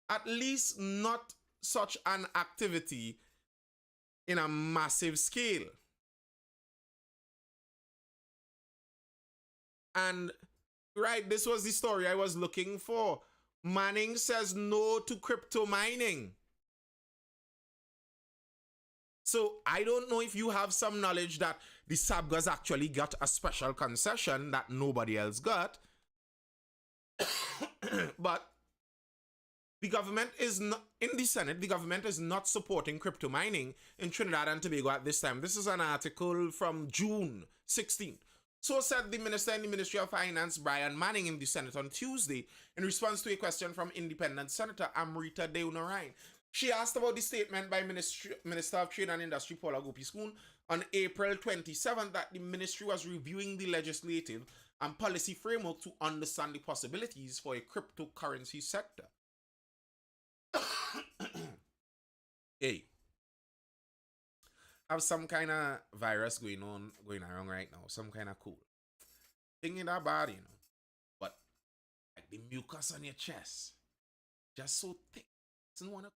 at least not such an activity in a massive scale. And right, this was the story I was looking for. Manning says no to crypto mining. So I don't know if you have some knowledge that the Sabgas actually got a special concession that nobody else got. But the government is not, in the Senate, the government is not supporting crypto mining in Trinidad and Tobago at this time. This is an article from June 16th. So said the minister in the Ministry of Finance, Brian Manning, in the Senate on Tuesday in response to a question from independent Senator Amrita Deonarain. She asked about the statement by Minister of Trade and Industry Paula Gopi-Schoon on April 27th that the ministry was reviewing the legislative and policy framework to understand the possibilities for a cryptocurrency sector. Hey, have some kind of virus going around right now, some kind of cool thing in that body, but like the mucus on your chest, just so thick, doesn't want to,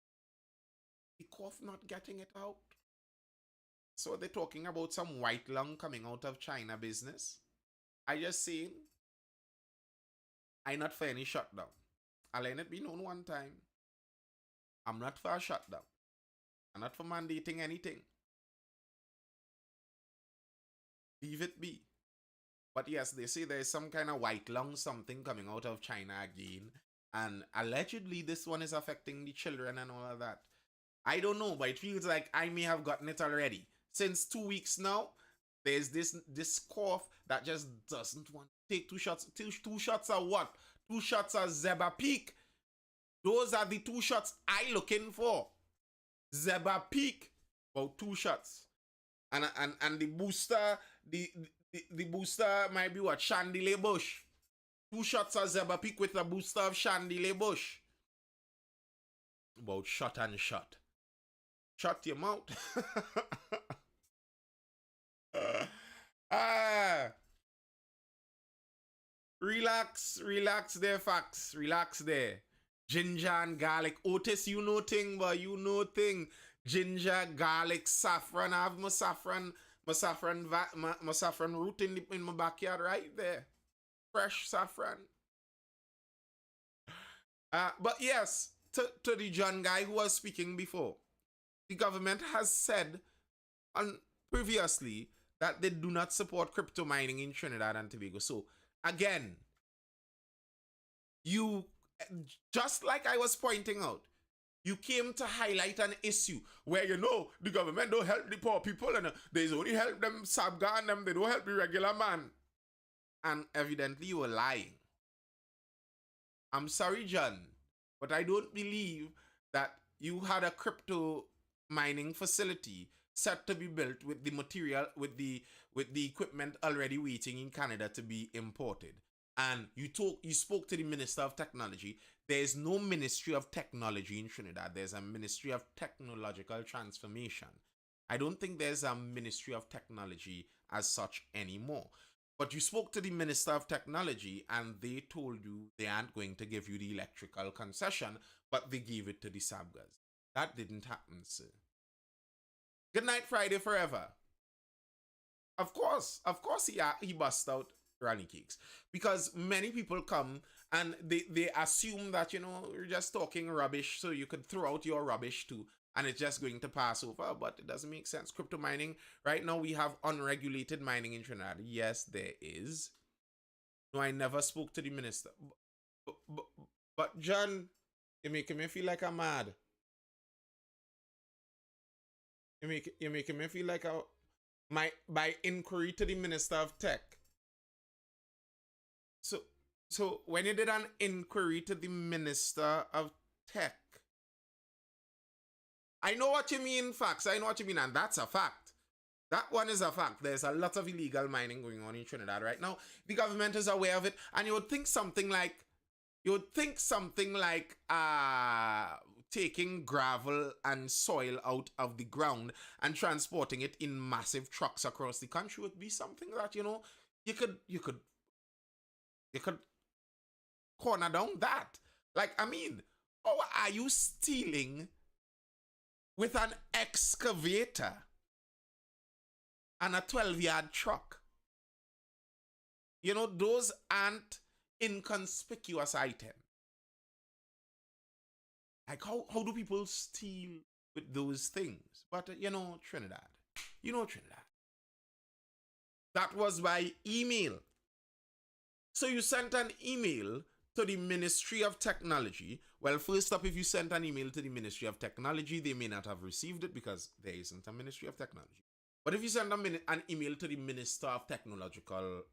the cough not getting it out. So they're talking about some white lung coming out of China business. I just saying, I not for any shutdown. I'll let it be known one time. I'm not for a shutdown. I'm not for mandating anything. Leave it be. But yes, they say there's some kind of white lung something coming out of China again. And allegedly this one is affecting the children and all of that. I don't know, but it feels like I may have gotten it already. Since 2 weeks now, there's this cough that just doesn't want to take two shots. Two shots of what? 2 shots of Zeba Peak. Those are the 2 shots I looking for. Zeba Peak, about 2 shots. And the booster, the booster might be what? Chandelier Bush. 2 shots of Zeba Peak with a booster of Chandelier Bush. About shot and shot. Shut your mouth. Relax there, facts. Relax there. Ginger and garlic. Otis, you know thing, but you know thing. Ginger, garlic, saffron. I have my saffron root in my backyard right there. Fresh saffron. But yes, to the John guy who was speaking before, the government has said previously that they do not support crypto mining in Trinidad and Tobago. So again, you, just like I was pointing out, you came to highlight an issue where, the government don't help the poor people and they only help them Sabga and them, they don't help the regular man. And evidently you were lying. I'm sorry, John, but I don't believe that you had a crypto mining facility set to be built with the material, with the equipment already waiting in Canada to be imported. and you spoke to the Minister of Technology. There is no Ministry of Technology in Trinidad. There's a Ministry of Technological Transformation. I don't think there's a Ministry of Technology as such anymore. But you spoke to the Minister of Technology and they told you they aren't going to give you the electrical concession, but they gave it to the Sabgas. That didn't happen, sir. Good night, Friday forever. Of course, he bust out Granny Cakes because many people come and they assume that you're just talking rubbish, so you could throw out your rubbish too, and it's just going to pass over. But it doesn't make sense. Crypto mining right now, we have unregulated mining in Trinidad. Yes, there is. No, I never spoke to the minister. But John, you're making me feel like I'm mad. You're making me feel like by inquiry to the Minister of Tech. So when you did an inquiry to the Minister of Tech, I know what you mean, facts. I know what you mean, and that's a fact. That one is a fact. There's a lot of illegal mining going on in Trinidad right now. The government is aware of it, and you would think something like taking gravel and soil out of the ground and transporting it in massive trucks across the country would be something that you could corner down that. Like, I mean, how are you stealing with an excavator and a 12-yard truck? Those aren't inconspicuous items. Like, how do people steal with those things? But, Trinidad. Trinidad. That was by email. So you sent an email to the Ministry of Technology. Well, first up, if you sent an email to the Ministry of Technology, they may not have received it because there isn't a Ministry of Technology. But if you send an email to the Minister of Technological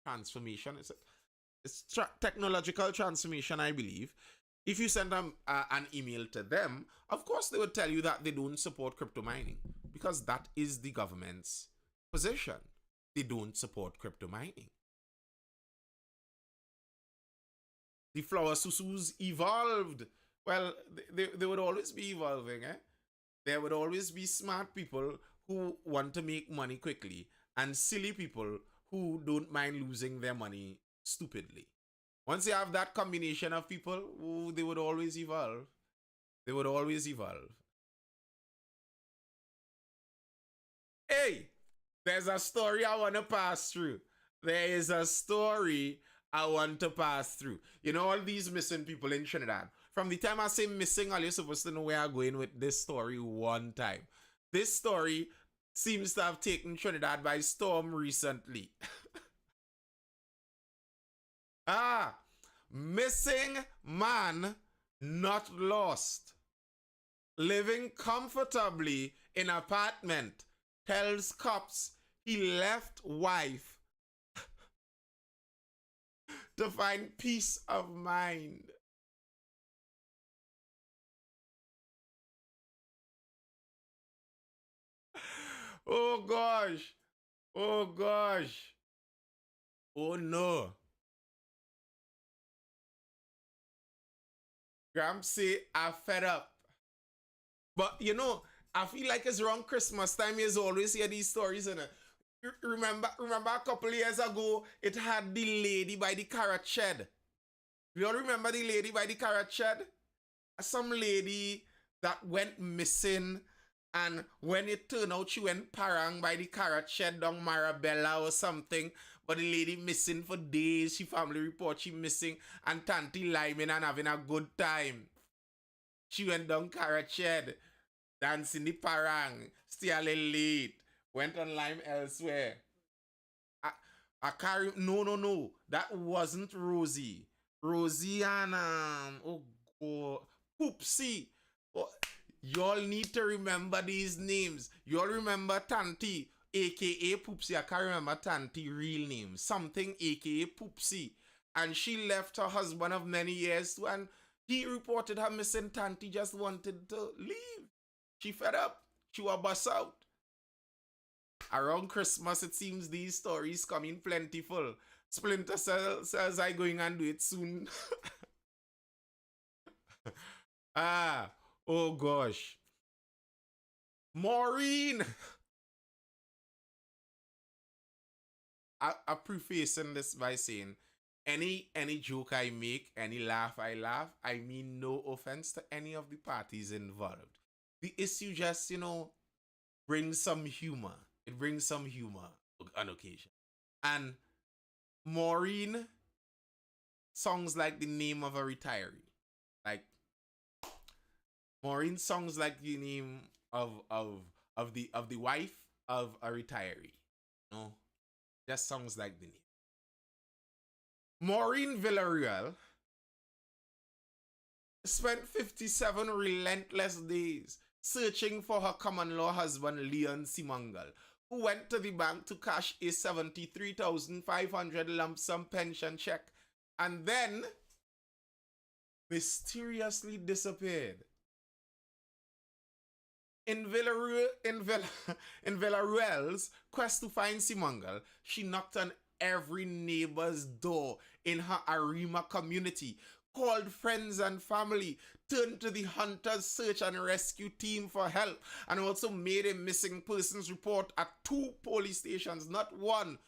Transformation, it's technological transformation, I believe. If you send them an email to them, of course they would tell you that they don't support crypto mining because that is the government's position. They don't support crypto mining. The flower susus evolved. Well, they would always be evolving. There would always be smart people who want to make money quickly and silly people who don't mind losing their money stupidly. Once you have that combination of people, they would always evolve. They would always evolve. Hey, there's a story I want to pass through. There is a story I want to pass through. All these missing people in Trinidad. From the time I say missing, all you're supposed to know where I'm going with this story one time. This story seems to have taken Trinidad by storm recently. Missing man not lost. Living comfortably in apartment. Tells cops he left wife to find peace of mind. Oh gosh. Oh gosh. Oh no. Gramps say I fed up. But I feel like it's around Christmas time. You always hear these stories, and remember a couple years ago, it had the lady by the carrot shed. You all remember the lady by the carrot shed? Some lady that went missing, and when it turned out she went parang by the carrot shed down Marabella or something, but the lady missing for days. She family report she missing, and Tanty liming and having a good time. She went down carrot shed, dancing the parang, still late, went on lime elsewhere. I carry no. That wasn't Rosie. Rosie and oh god, Poopsie. Oh, y'all need to remember these names. Y'all remember Tanty, aka Poopsie. I can't remember Tanty real name. Something aka Poopsie. And she left her husband of many years too, and he reported her missing. Tanty just wanted to leave. She fed up. She was bust out. Around Christmas, it seems these stories come in plentiful. Splinter Cell says I going and do it soon. Ah, oh gosh. Maureen! I prefacing this by saying any joke I make, any laugh I laugh, I mean no offense to any of the parties involved. The issue just, brings some humor. It brings some humor on occasion. And Maureen songs like the name of a retiree. Like Maureen songs like the name of the wife of a retiree. No, just songs like the name. Maureen Villarreal spent 57 relentless days searching for her common law husband Leon Simangal, who went to the bank to cash a 73,500 lump sum pension check and then mysteriously disappeared. In Villarreal's quest to find Simangal, she knocked on every neighbor's door in her Arima community, called friends and family, turned to the Hunters Search and Rescue Team for help, and also made a missing persons report at 2 police stations, not 1,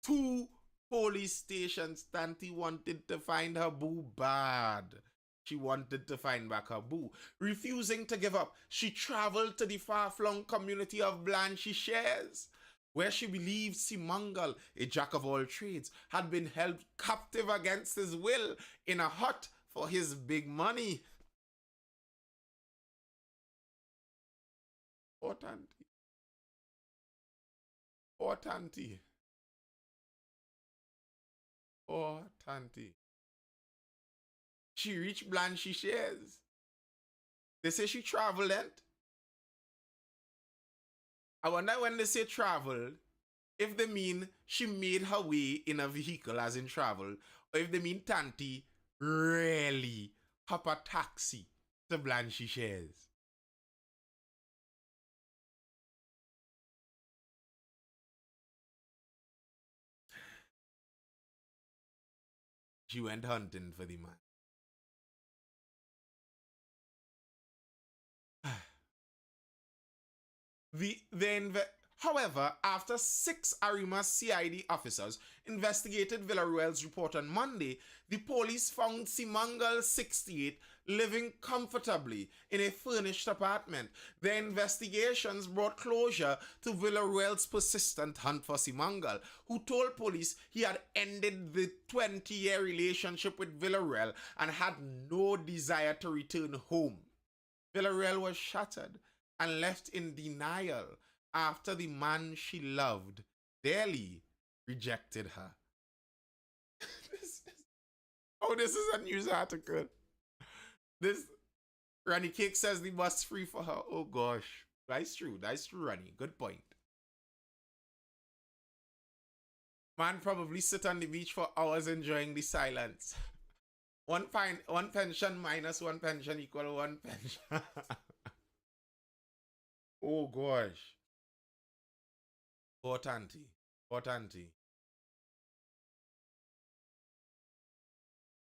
2 police stations. Tanti wanted to find her boo bad. She wanted to find back her boo. Refusing to give up, she traveled to the far-flung community of Blanchisseuse, where she believed Simangal, a jack of all trades, had been held captive against his will in a hut for his big money. Oh, Tanti. Oh, Tanti. Oh, Tanti. She reached Blanchisseuse. They say she traveled. I wonder when they say traveled, if they mean she made her way in a vehicle as in travel, or if they mean Tanti really hop a taxi to Blanchisseuse. She went hunting for the man. However, after 6 Arima CID officers investigated Villarreal's report on Monday, the police found Simangal, 68, living comfortably in a furnished apartment. Their investigations brought closure to Villarreal's persistent hunt for Simangal, who told police he had ended the 20-year relationship with Villarreal and had no desire to return home. Villarreal was shattered and left in denial after the man she loved dearly rejected her. This is a news article. This Ronnie Cake says the bus free for her. Oh gosh. That's true, Ronnie. Good point. Man probably sit on the beach for hours enjoying the silence. One pension minus 1 pension equal 1 pension. Oh gosh. Poor Tanti. Poor Tanti.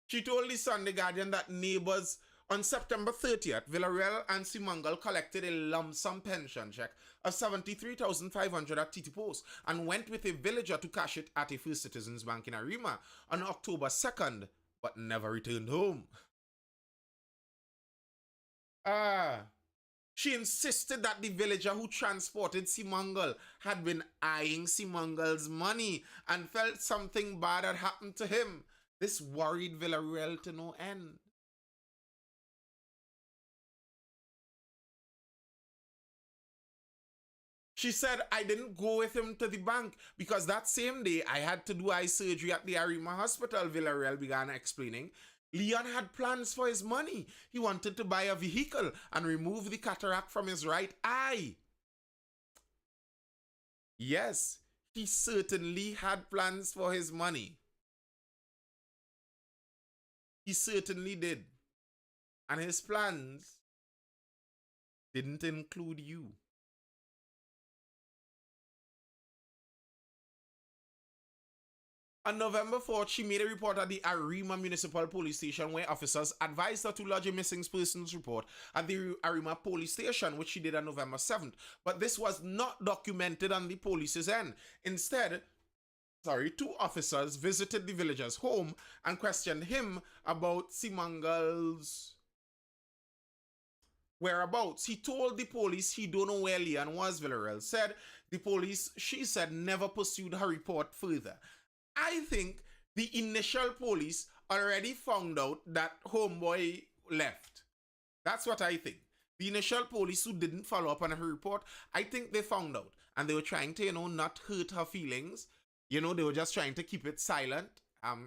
She told the Sunday Guardian that neighbors on September 30th, Villarreal and Simangal collected a lump sum pension check of 73,500 at Titi Post and went with a villager to cash it at a First Citizens Bank in Arima on October 2nd, but never returned home. She insisted that the villager who transported Simangal had been eyeing Simangal's money and felt something bad had happened to him. This worried Villarreal to no end. She said, I didn't go with him to the bank because that same day I had to do eye surgery at the Arima Hospital, Villarreal began explaining. Leon had plans for his money. He wanted to buy a vehicle and remove the cataract from his right eye. Yes, he certainly had plans for his money. He certainly did. And his plans didn't include you. On November 4th, she made a report at the Arima Municipal Police Station where officers advised her to lodge a missing persons report at the Arima Police Station, which she did on November 7th. But this was not documented on the police's end. Instead, two officers visited the villager's home and questioned him about Simangal's whereabouts. He told the police he don't know where Leon was, Villarreal said. The police, she said, never pursued her report further. I think the initial police already found out that homeboy left. That's what I think. The initial police who didn't follow up on her report, I think they found out. And they were trying to, not hurt her feelings. They were just trying to keep it silent. All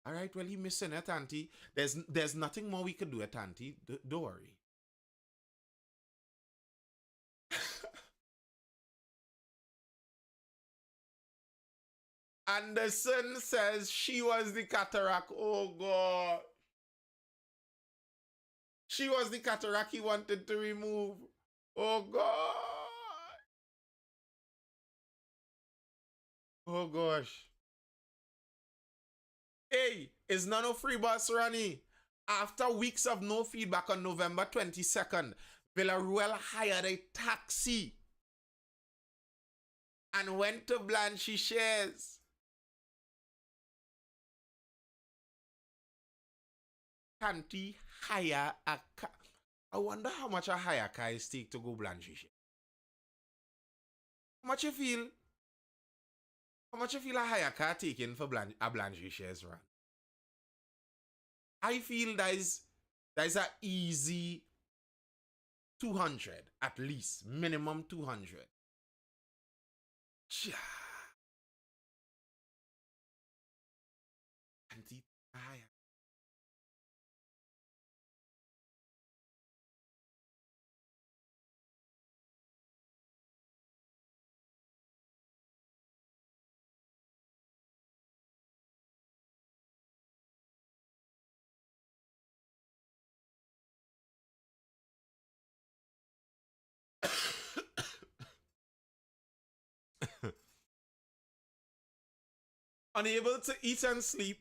right, well, he missing it, Auntie. There's nothing more we could do at Auntie. Don't worry. Anderson says she was the cataract. Oh, God. She was the cataract he wanted to remove. Oh, God. Oh, gosh. Hey, it's not no free bus, Ronnie. After weeks of no feedback on November 22nd, Villarreal hired a taxi and went to Blanchisseuse. Can't he hire a car? I wonder how much a hire car is take to go Blanchisseuse. How much you feel? How much you feel a hire car taking for a Blanchisseuse run? I feel there's a easy 200 at least, minimum 200. Cha. Auntie hire. Unable to eat and sleep,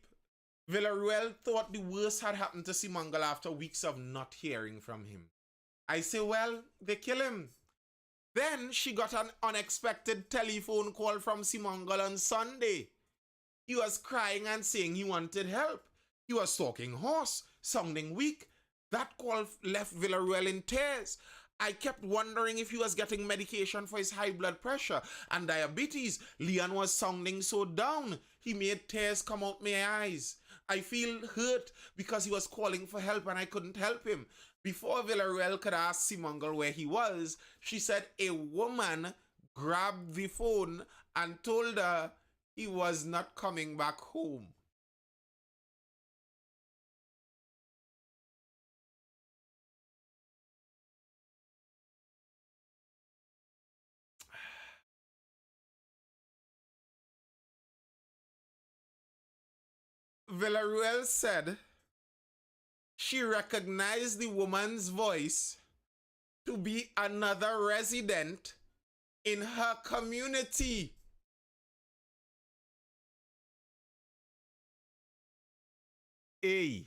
Villarreal thought the worst had happened to Simangal after weeks of not hearing from him. I say, well, they kill him. Then she got an unexpected telephone call from Simangal on Sunday. He was crying and saying he wanted help. He was talking hoarse, sounding weak. That call left Villarreal in tears. I kept wondering if he was getting medication for his high blood pressure and diabetes. Leon was sounding so down. He made tears come out my eyes. I feel hurt because he was calling for help and I couldn't help him. Before Villarreal could ask Simangal where he was, she said a woman grabbed the phone and told her he was not coming back home. Villarreal said she recognized the woman's voice to be another resident in her community. A.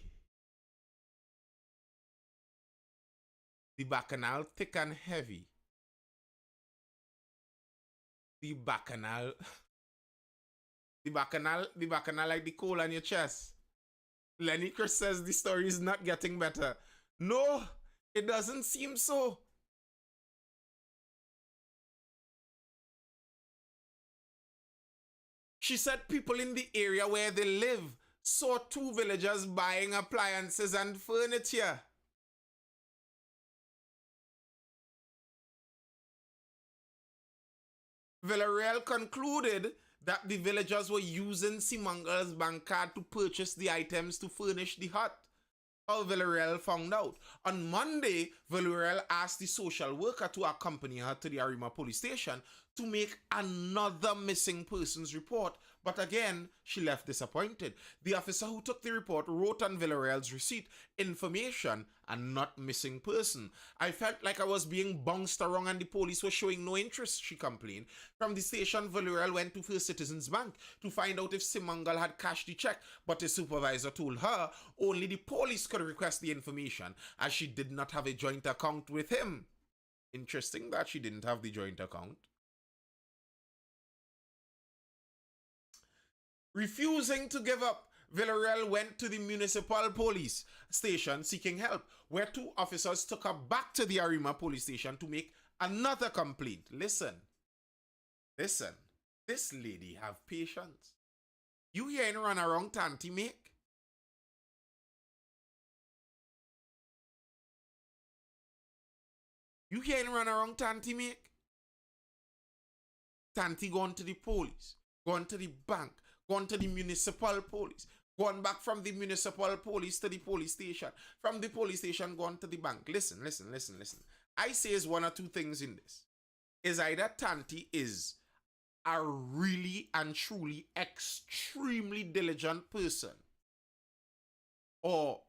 The bacchanal thick and heavy. The bacchanal like the coal on your chest. Lenny Chris says the story is not getting better. No, it doesn't seem so. She said people in the area where they live saw two villagers buying appliances and furniture. Villarreal concluded that the villagers were using Simangal's bank card to purchase the items to furnish the hut. How Villarreal found out. On Monday, Villarreal asked the social worker to accompany her to the Arima police station to make another missing persons report, But again, she left disappointed. The officer who took the report wrote on Villarreal's receipt, information and not missing person. I felt like I was being bounced around and the police were showing no interest, she complained. From the station, Villarreal went to First Citizens Bank to find out if Simangal had cashed the check, but the supervisor told her only the police could request the information as she did not have a joint account with him. Interesting that she didn't have the joint account. Refusing to give up, Villarreal went to the municipal police station seeking help, where two officers took her back to the Arima police station to make another complaint. Listen, this lady have patience. You hearing run around Tanti make? You hearing run around Tanti make? Tanti gone to the police, gone to the bank, gone to the municipal police, gone back from the municipal police to the police station, from the police station gone to the bank. Listen. I say is one or two things in this. Is either Tanti is a really and truly extremely diligent person, or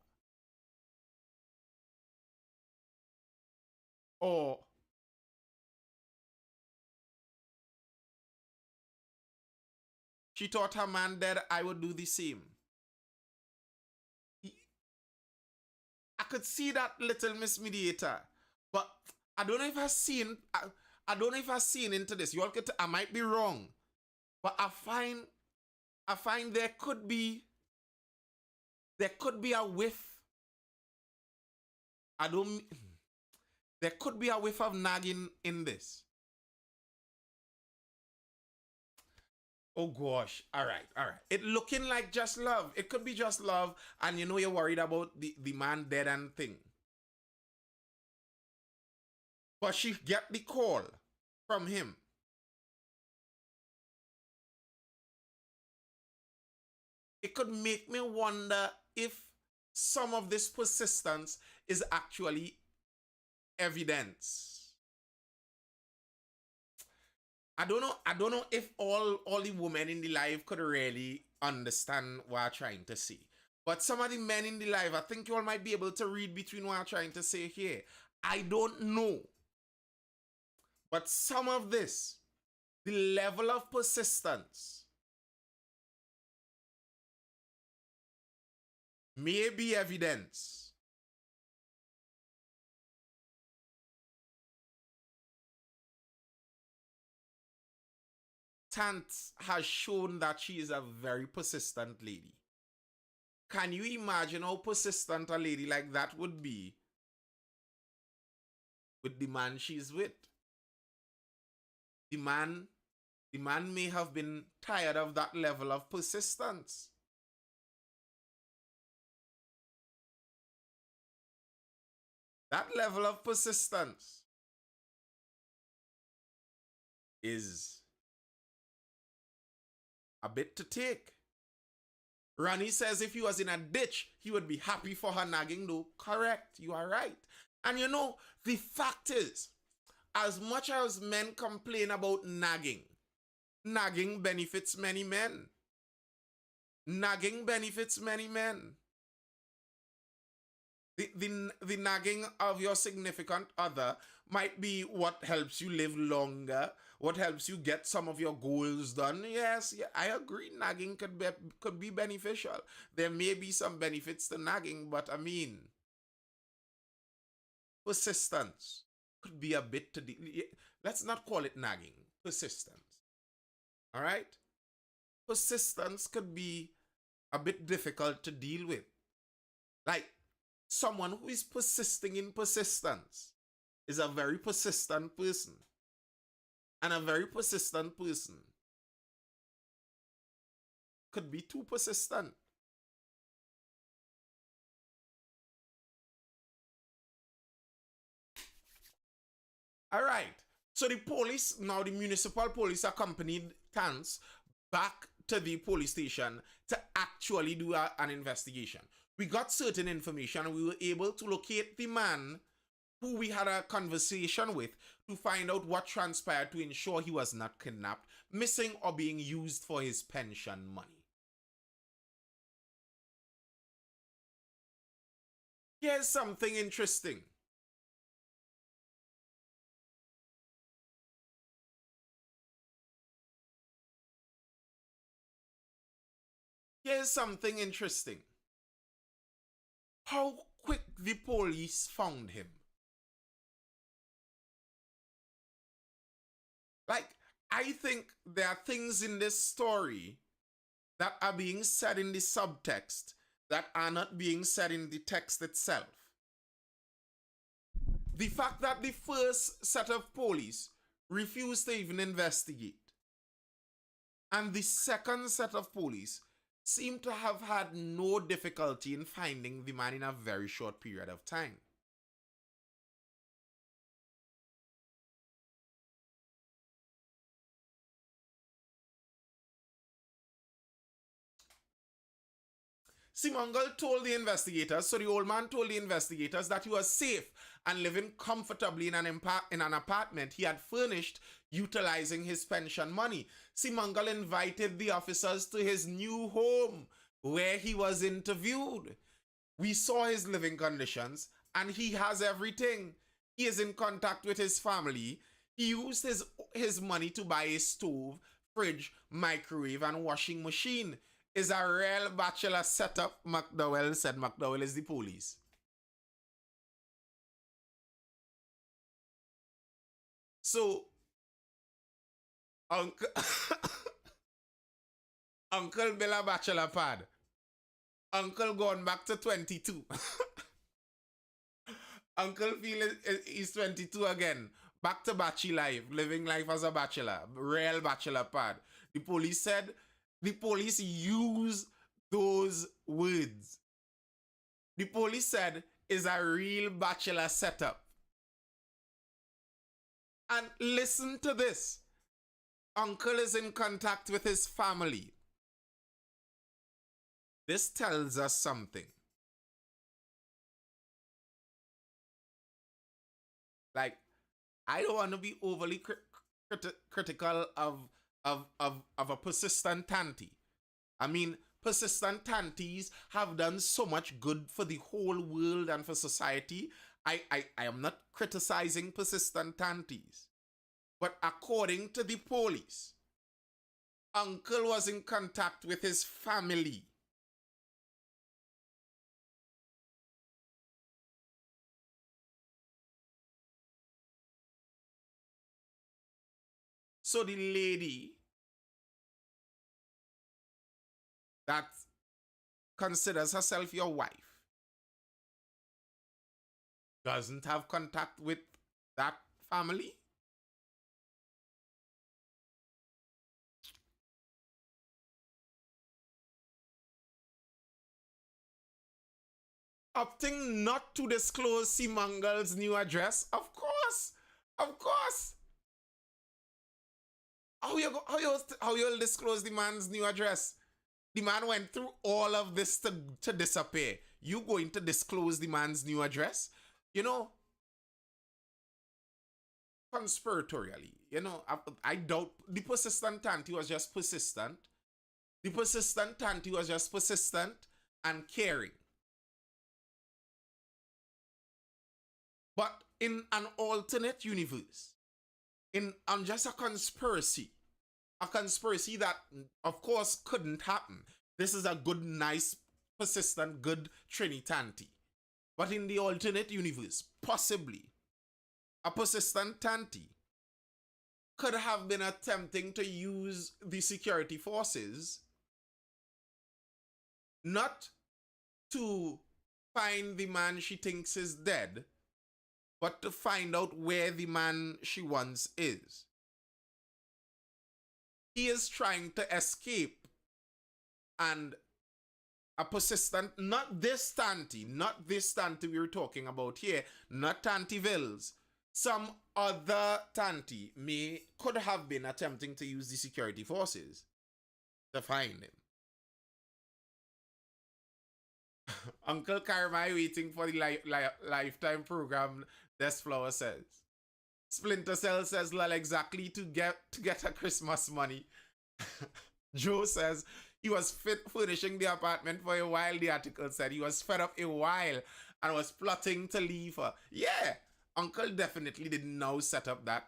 she thought her man dead, I would do the same. I could see that little Miss Mediator, but I don't know if I've seen. I don't know if I've seen into this. You all could. I might be wrong, but I find there could be a whiff. There could be a whiff of nagging in this. Oh gosh. All right. It looking like just love. It could be just love, and you know you're worried about the man dead and thing. But she get the call from him. It could make me wonder if some of this persistence is actually evidence. I don't know if all the women in the life could really understand what I'm trying to say. But some of the men in the life, I think you all might be able to read between what I'm trying to say here. I don't know. But some of this, the level of persistence, may be evidence. Tant has shown that she is a very persistent lady. Can you imagine how persistent a lady like that would be with the man she's with? The man may have been tired of that level of persistence. That level of persistence is a bit to take. Ronnie says if he was in a ditch, he would be happy for her nagging though. Correct, you are right. And you know, the fact is, as much as men complain about nagging, nagging benefits many men. Nagging benefits many men. The nagging of your significant other might be what helps you live longer, what helps you get some of your goals done. Yes, yeah, I agree. Nagging could be beneficial. There may be some benefits to nagging, but I mean, persistence could be a bit to let's not call it nagging. Persistence. All right? Persistence could be a bit difficult to deal with. Like, someone who is persisting in persistence is a very persistent person. And a very persistent person could be too persistent. All right. So the police, now the municipal police accompanied Tans back to the police station to actually do an investigation. We got certain information and we were able to locate the man who we had a conversation with to find out what transpired to ensure he was not kidnapped, missing, or being used for his pension money. Here's something interesting. Here's something interesting. How quick the police found him. Like, I think there are things in this story that are being said in the subtext that are not being said in the text itself. The fact that the first set of police refused to even investigate, and the second set of police seem to have had no difficulty in finding the man in a very short period of time. Simongal told the investigators, so the old man told the investigators that he was safe and living comfortably in an apartment he had furnished utilizing his pension money. Simongal invited the officers to his new home where he was interviewed. We saw his living conditions and he has everything. He is in contact with his family. He used his money to buy a stove, fridge, microwave, and washing machine. Is a real bachelor setup, McDowell said. McDowell is the police. So, Uncle, Uncle Bill a bachelor pad. Uncle gone back to 22. Uncle feel he's 22 again. Back to bachelor life, living life as a bachelor. Real bachelor pad. The police said, the police use those words. The police said is a real bachelor setup. And listen to this. Uncle is in contact with his family. This tells us something. Like, I don't want to be overly critical of a persistent tanty. I mean, persistent tanties have done so much good for the whole world and for society. I am not criticizing persistent tanties. But according to the police, Uncle was in contact with his family. So the lady that considers herself your wife doesn't have contact with that family? Opting not to disclose Simangal's new address? Of course! Of course! How you'll disclose the man's new address? The man went through all of this to disappear. You going to disclose the man's new address? You know, conspiratorially, you know, I doubt the persistent tanty was just persistent. The persistent tanty was just persistent and caring. But in an alternate universe, on just a conspiracy that, of course, couldn't happen. This is a good, nice, persistent, good Trinitanti. But in the alternate universe, possibly, a persistent tanti could have been attempting to use the security forces not to find the man she thinks is dead, but to find out where the man she wants is. He is trying to escape, and a persistent, not this tanty we were talking about here, not Tanty Vills. Some other tanty could have been attempting to use the security forces to find him. Uncle Karamai waiting for the lifetime program Desflower says. Splinter Cell says, lol, exactly to get her Christmas money. Joe says he was furnishing the apartment for a while. The article said he was fed up a while and was plotting to leave her. Yeah, Uncle definitely did now set up that.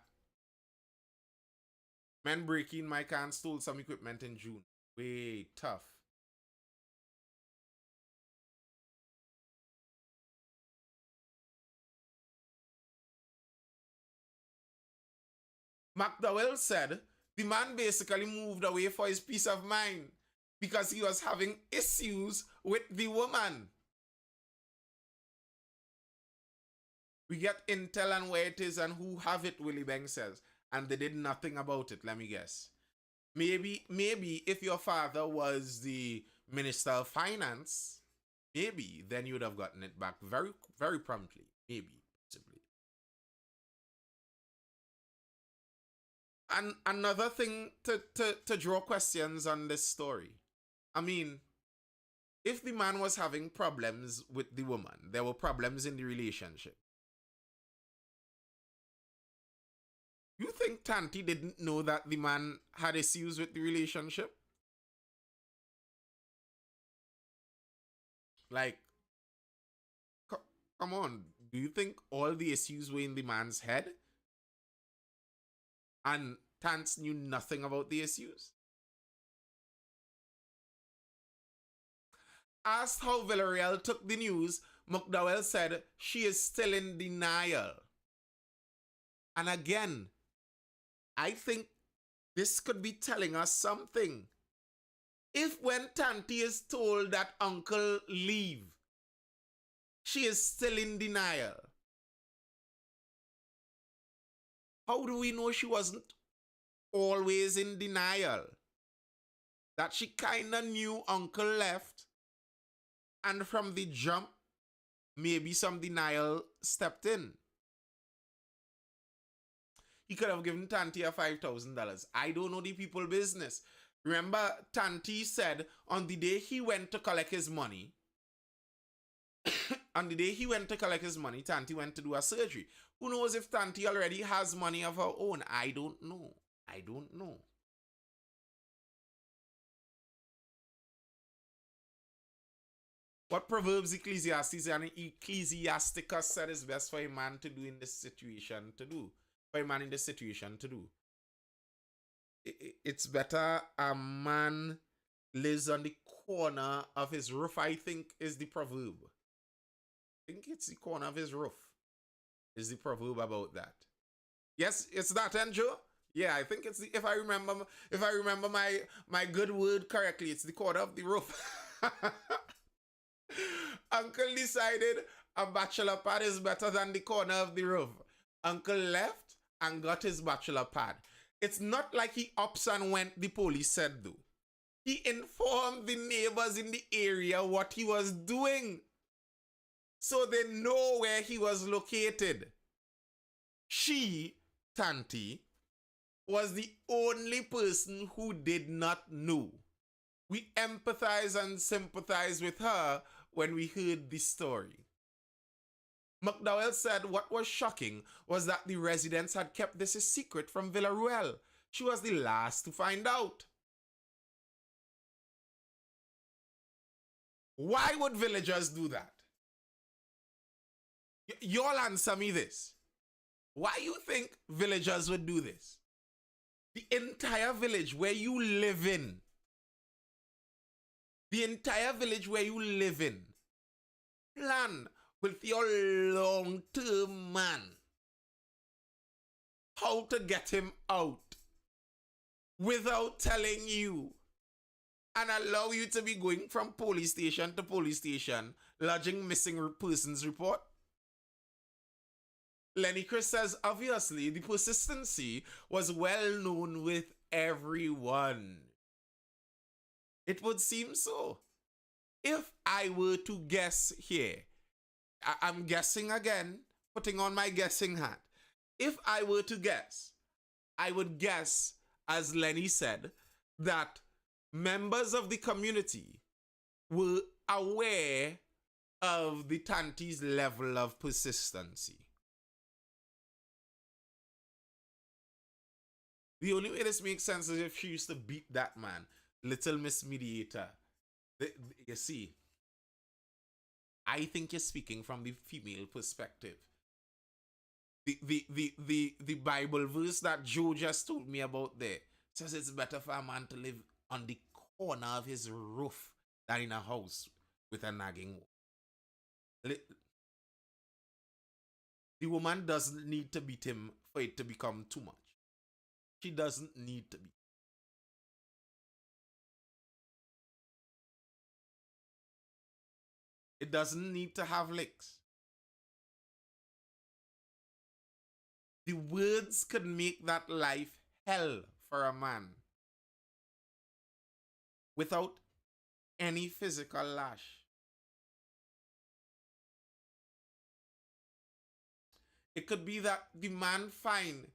Men breaking my car and stole some equipment in June. Way tough. McDowell said the man basically moved away for his peace of mind because he was having issues with the woman. We get intel on where it is and who have it, Willie Beng says. And they did nothing about it, let me guess. Maybe if your father was the Minister of Finance, maybe then you would have gotten it back very, very promptly. Maybe, possibly. And another thing to draw questions on this story. I mean, if the man was having problems with the woman, there were problems in the relationship. You think Tanti didn't know that the man had issues with the relationship? Like, come on. Do you think all the issues were in the man's head? And Tance knew nothing about the issues? Asked how Villarreal took the news, McDowell said she is still in denial. And again, I think this could be telling us something. If when Tanti is told that uncle leave, she is still in denial, how do we know she wasn't always in denial? That she kinda knew uncle left, and from the jump, maybe some denial stepped in. He could have given Tanti a $5,000. I don't know the people business. Remember, Tanti said on the day he went to collect his money, Tanti went to do a surgery. Who knows if Tanti already has money of her own? I don't know. What Proverbs Ecclesiastes and Ecclesiasticus said is best for a man to do in this situation to do. For a man in this situation to do. It's better a man lives on the corner of his roof, I think is the proverb. I think it's the corner of his roof is the proverb about that. Yes, it's that, Andrew. Yeah, I think it's the, if I remember my good word correctly, it's the corner of the roof. Uncle decided a bachelor pad is better than the corner of the roof. Uncle left and got his bachelor pad. It's not like he ups and went, the police said though. He informed the neighbors in the area what he was doing, so they know where he was located. She, Tanti, was the only person who did not know. We empathize and sympathize with her when we heard this story. McDowell said what was shocking was that the residents had kept this a secret from Villarreal. She was the last to find out. Why would villagers do that? Y'all answer me this. Why you think villagers would do this? The entire village where you live in, plan with your long-term man how to get him out without telling you, and allow you to be going from police station to police station lodging missing persons report. Lenny Chris says, obviously, the persistency was well known with everyone. It would seem so. If I were to guess here, I'm guessing again, putting on my guessing hat. If I were to guess, I would guess, as Lenny said, that members of the community were aware of the Tanti's level of persistency. The only way this makes sense is if she used to beat that man. Little Miss Mediator. You see, I think you're speaking from the female perspective. The Bible verse that Joe just told me about there says it's better for a man to live on the corner of his roof than in a house with a nagging woman. The woman doesn't need to beat him for it to become too much. She doesn't need to be. It doesn't need to have licks. The words could make that life hell for a man without any physical lash. It could be that the man find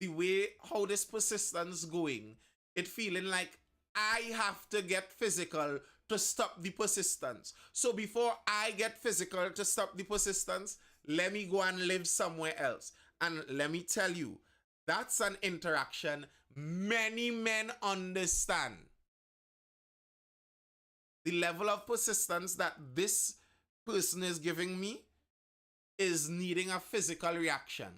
the way how this persistence going, it feeling like I have to get physical to stop the persistence. So before I get physical to stop the persistence, let me go and live somewhere else. And let me tell you, that's an interaction many men understand. The level of persistence that this person is giving me is needing a physical reaction.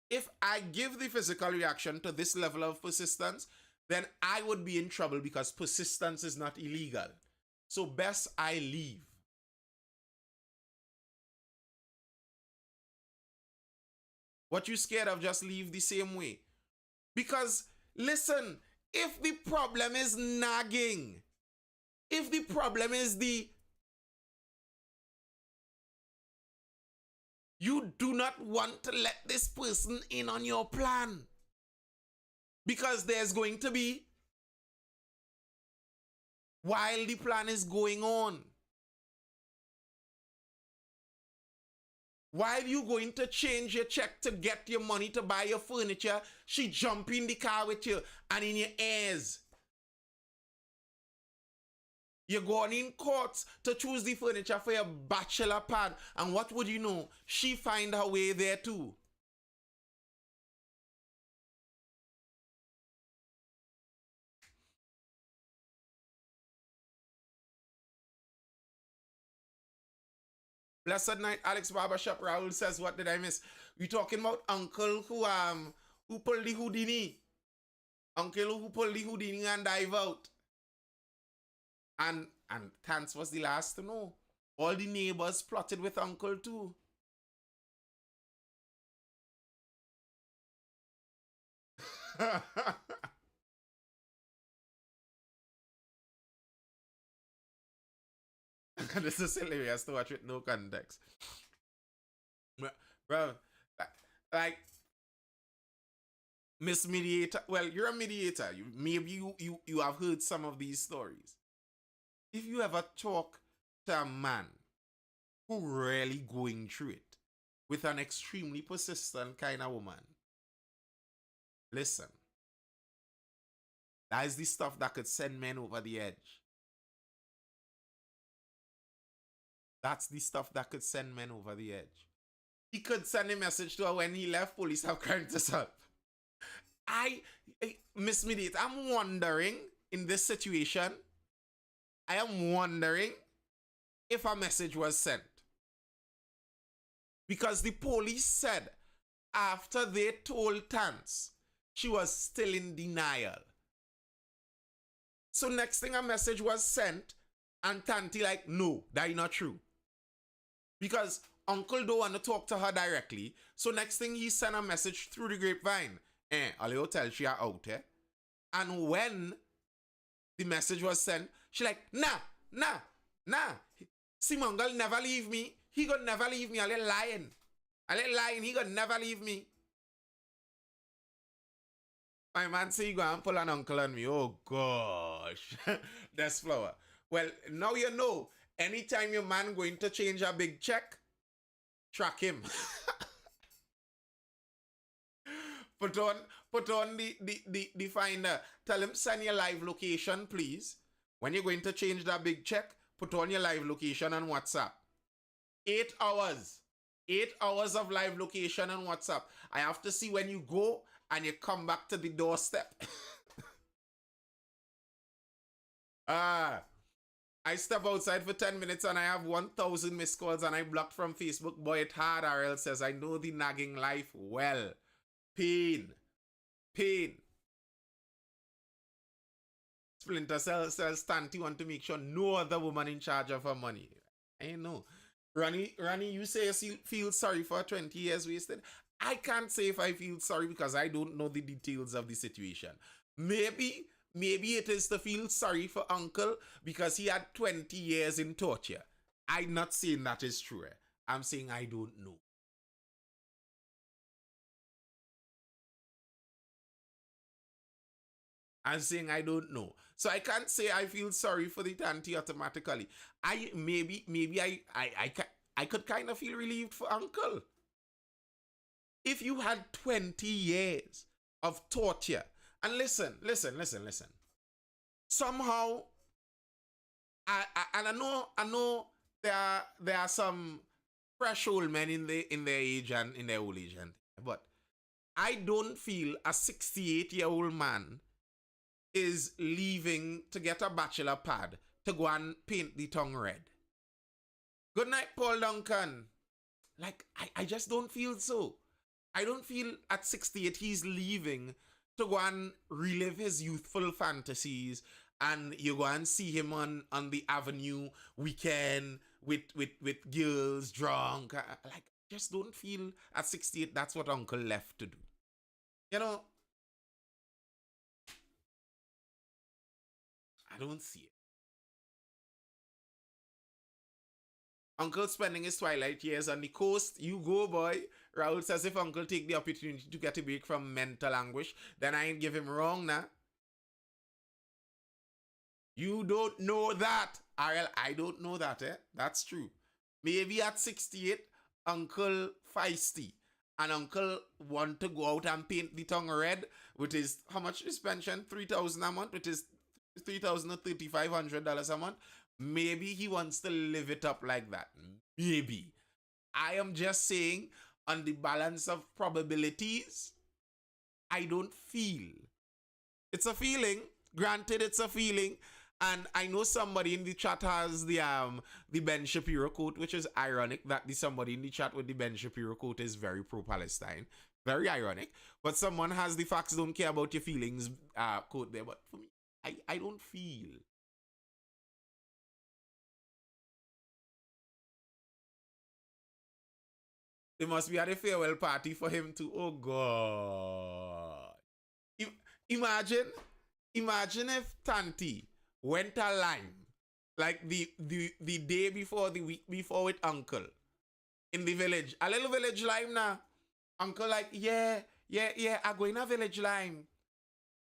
If I give the physical reaction to this level of persistence, then I would be in trouble because persistence is not illegal. So best I leave. What you scared of, just leave the same way. Because, listen, if the problem is nagging, if the problem is you do not want to let this person in on your plan. Because there's going to be, while the plan is going on, while you going to change your check to get your money to buy your furniture, she jump in the car with you and in your ears. You're going in courts to choose the furniture for your bachelor pad. And what would you know? She find her way there too. Blessed night, Alex Barbershop. Raul says, what did I miss? We talking about uncle who pulled the Houdini. Uncle who pulled the Houdini and dive out. And Tance was the last to know. All the neighbors plotted with uncle too. This is hilarious to watch with no context. Bro, like, Miss Mediator, well, you're a mediator. Maybe you have heard some of these stories. If you ever talk to a man who really going through it with an extremely persistent kind of woman, listen, that is the stuff that could send men over the edge. That's the stuff that could send men over the edge. He could send a message to her when he left, police have cried to help. Miss Mediator, I'm wondering in this situation, I am wondering if a message was sent. Because the police said after they told Tance, she was still in denial. So next thing a message was sent and Tanti like, no, that is not true. Because uncle don't want to talk to her directly. So next thing he sent a message through the grapevine. I'll tell she are out, eh? And when the message was sent, she like, nah. Simongal never leave me. He gonna never leave me. I'll lying. He gonna never leave me. My man say you gonna pull an uncle on me. Oh gosh. That's flower. Well, now you know. Anytime your man going to change a big check, track him. Put on the finder. Tell him send your live location, please. When you're going to change that big check, put on your live location on WhatsApp. 8 hours. 8 hours of live location on WhatsApp. I have to see when you go and you come back to the doorstep. Ah, I step outside for 10 minutes and I have 1,000 missed calls and I blocked from Facebook. Boy, it hard. RL says, I know the nagging life well. Pain. Pain. Splinter Cell says Tanti want to make sure no other woman in charge of her money. I know. Ronnie, you say you feel sorry for 20 years wasted. I can't say if I feel sorry because I don't know the details of the situation. Maybe it is to feel sorry for uncle because he had 20 years in torture. I'm not saying that is true. I'm saying I don't know. I'm saying I don't know. So I can't say I feel sorry for the auntie automatically. I could kind of feel relieved for uncle. If you had 20 years of torture, and listen. Somehow, I know there are some fresh old men in their age and in their old age, but I don't feel a 68-year-old man is leaving to get a bachelor pad to go and paint the tongue red. Good night, Paul Duncan. Like, I just don't feel so. I don't feel at 68 he's leaving to go and relive his youthful fantasies and you go and see him on the avenue weekend with girls drunk. Like, I just don't feel at 68 that's what uncle left to do. You know, I don't see it. Uncle spending his twilight years on the coast. You go, boy. Raul says if uncle take the opportunity to get a break from mental anguish, then I ain't give him wrong now. You don't know that. RL, I don't know that, That's true. Maybe at 68, uncle feisty. And uncle want to go out and paint the tongue red with his, how much is pension? 3,000 a month, with his $3,000 or $3,500 a month. Maybe he wants to live it up like that. Maybe. I am just saying, on the balance of probabilities, I don't feel. It's a feeling. Granted, it's a feeling. And I know somebody in the chat has the Ben Shapiro quote, which is ironic that the somebody in the chat with the Ben Shapiro quote is very pro-Palestine. Very ironic. But someone has the facts don't care about your feelings quote there. But for me, I don't feel. It must be at a farewell party for him to, oh God. Imagine if Tanti went a lime like the day before, the week before with uncle in the village. A little village lime now. Uncle like, yeah, I go in a village lime.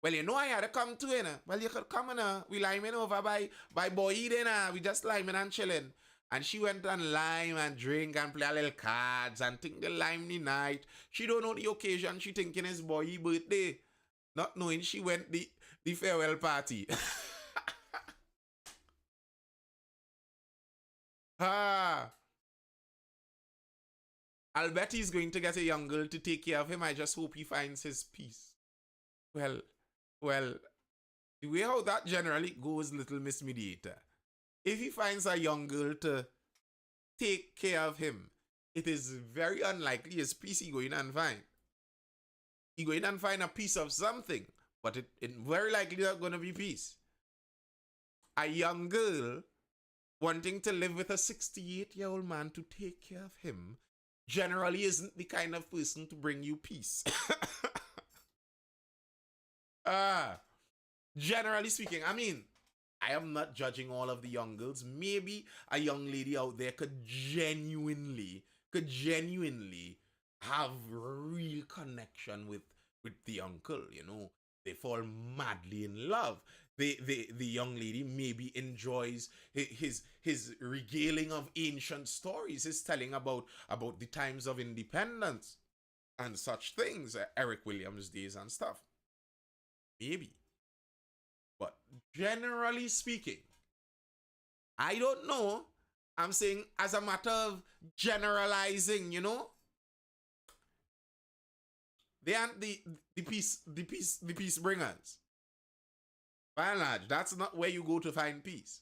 Well, you know I had to come to it. Well, you could come in. We liming over by boy Eden. We just liming and chilling. And she went and lime and drink and play a little cards and think the lime the night. She don't know the occasion. She thinking it's boy birthday. Not knowing she went the farewell party. I'll bet he's going to get a young girl to take care of him. I just hope he finds his peace. Well, the way how that generally goes, little Miss Mediator. If he finds a young girl to take care of him, it is very unlikely his peace he going and find. He going and find a piece of something, but it very likely not going to be peace. A young girl wanting to live with a 68-year-old man to take care of him generally isn't the kind of person to bring you peace. Generally speaking, I mean, I am not judging all of the young girls. Maybe a young lady out there could genuinely have real connection with the uncle, you know. They fall madly in love. The young lady maybe enjoys his regaling of ancient stories, his telling about the times of independence and such things, Eric Williams days and stuff. Maybe. But generally speaking, I don't know. I'm saying as a matter of generalizing, you know. They aren't the peace bringers. By and large, that's not where you go to find peace.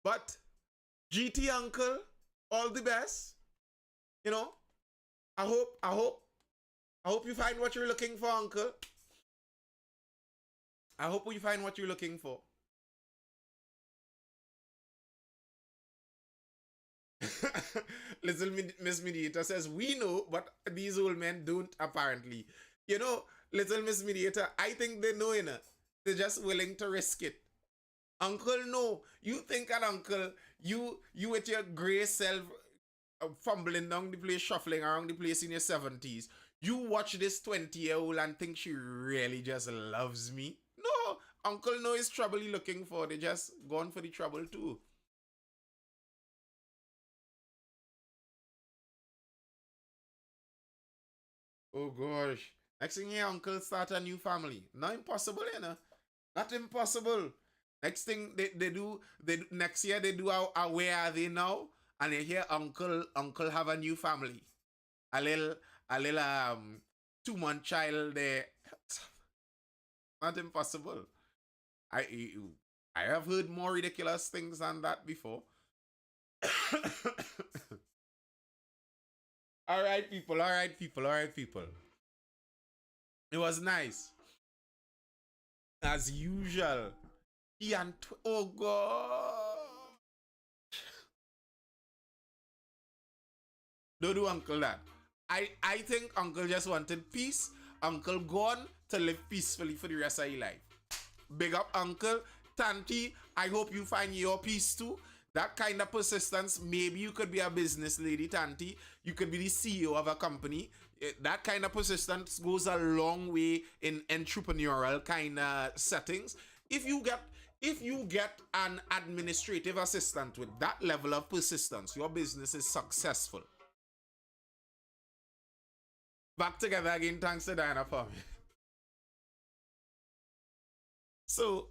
But GT uncle, all the best. You know, I hope you find what you're looking for, uncle. I hope you find what you're looking for. Little Miss Mediator says, we know, but these old men don't apparently. You know, Little Miss Mediator, I think they know, you know. They're just willing to risk it. Uncle, no. You think an uncle, you with your grey self fumbling down the place, shuffling around the place in your 70s. You watch this 20-year-old and think she really just loves me? No. Uncle knows trouble he looking for. They just gone for the trouble too. Oh gosh. Next thing your uncle start a new family. Not impossible, you know. Not impossible. Next thing they next year they do a where are they now? And they hear uncle have a new family. A little 2-month child there. Not impossible. I have heard more ridiculous things than that before. All right, people. It was nice. As usual. Oh, God. Don't do Uncle that. I think Uncle just wanted peace. Uncle gone to live peacefully for the rest of your life. Big up, Uncle. Tanti, I hope you find your peace too. That kind of persistence, maybe you could be a business lady, Tanti. You could be the CEO of a company. That kind of persistence goes a long way in entrepreneurial kind of settings. If you get an administrative assistant with that level of persistence, your business is successful. Back together again, thanks to Diana for me. So,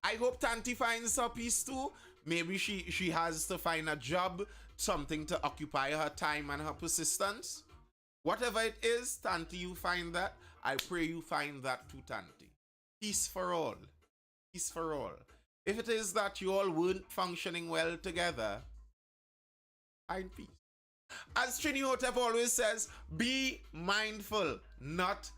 I hope Tanti finds her peace too. Maybe she has to find a job, something to occupy her time and her persistence. Whatever it is, Tanti, you find that. I pray you find that too, Tanti. Peace for all. Peace for all. If it is that you all weren't functioning well together, find peace. As Trini Hotep always says, be mindful, not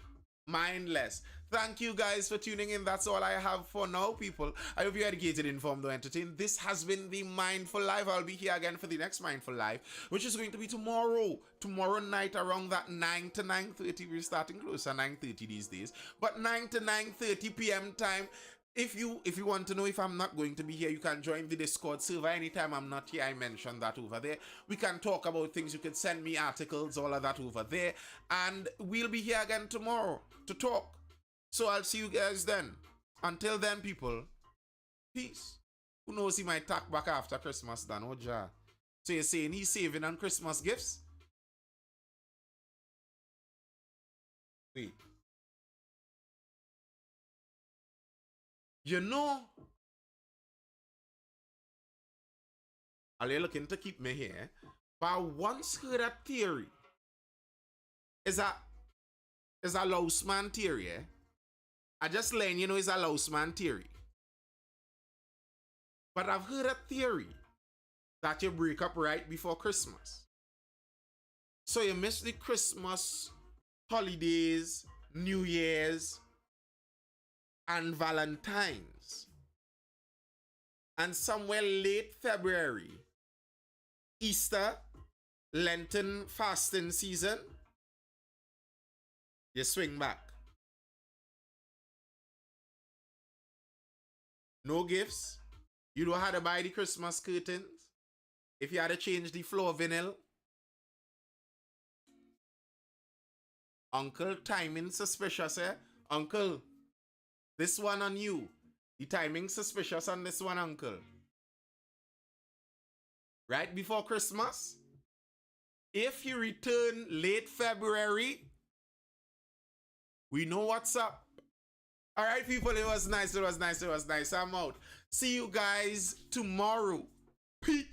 mindless. Thank you guys for tuning in. That's all I have for now, people. I hope you're educated, informed, or entertained. This has been the Mindful Live. I'll be here again for the next Mindful Live, which is going to be tomorrow. Tomorrow night around that 9 to 9:30. We're starting closer, 9:30 these days. But 9 to 9:30 p.m. time. If you want to know if I'm not going to be here, you can join the Discord server anytime I'm not here. I mentioned that over there. We can talk about things. You can send me articles, all of that over there. And we'll be here again tomorrow to talk. So I'll see you guys then. Until then, people, peace. Who knows, he might talk back after Christmas then. Oh, ja. So you're saying he's saving on Christmas gifts? Wait. You know, are you looking to keep me here? But I once heard a theory. Is a louse man theory, eh? I just letting you know it's a louse man theory. But I've heard a theory that you break up right before Christmas. So you miss the Christmas holidays, New Year's, and Valentine's. And somewhere late February, Easter, Lenten fasting season, you swing back. No gifts. You don't have to buy the Christmas curtains. If you had to change the floor vinyl. Uncle, timing suspicious, eh? Uncle, this one on you. The timing suspicious on this one, Uncle. Right before Christmas. If you return late February, we know what's up. All right, people, it was nice. I'm out. See you guys tomorrow. Peace.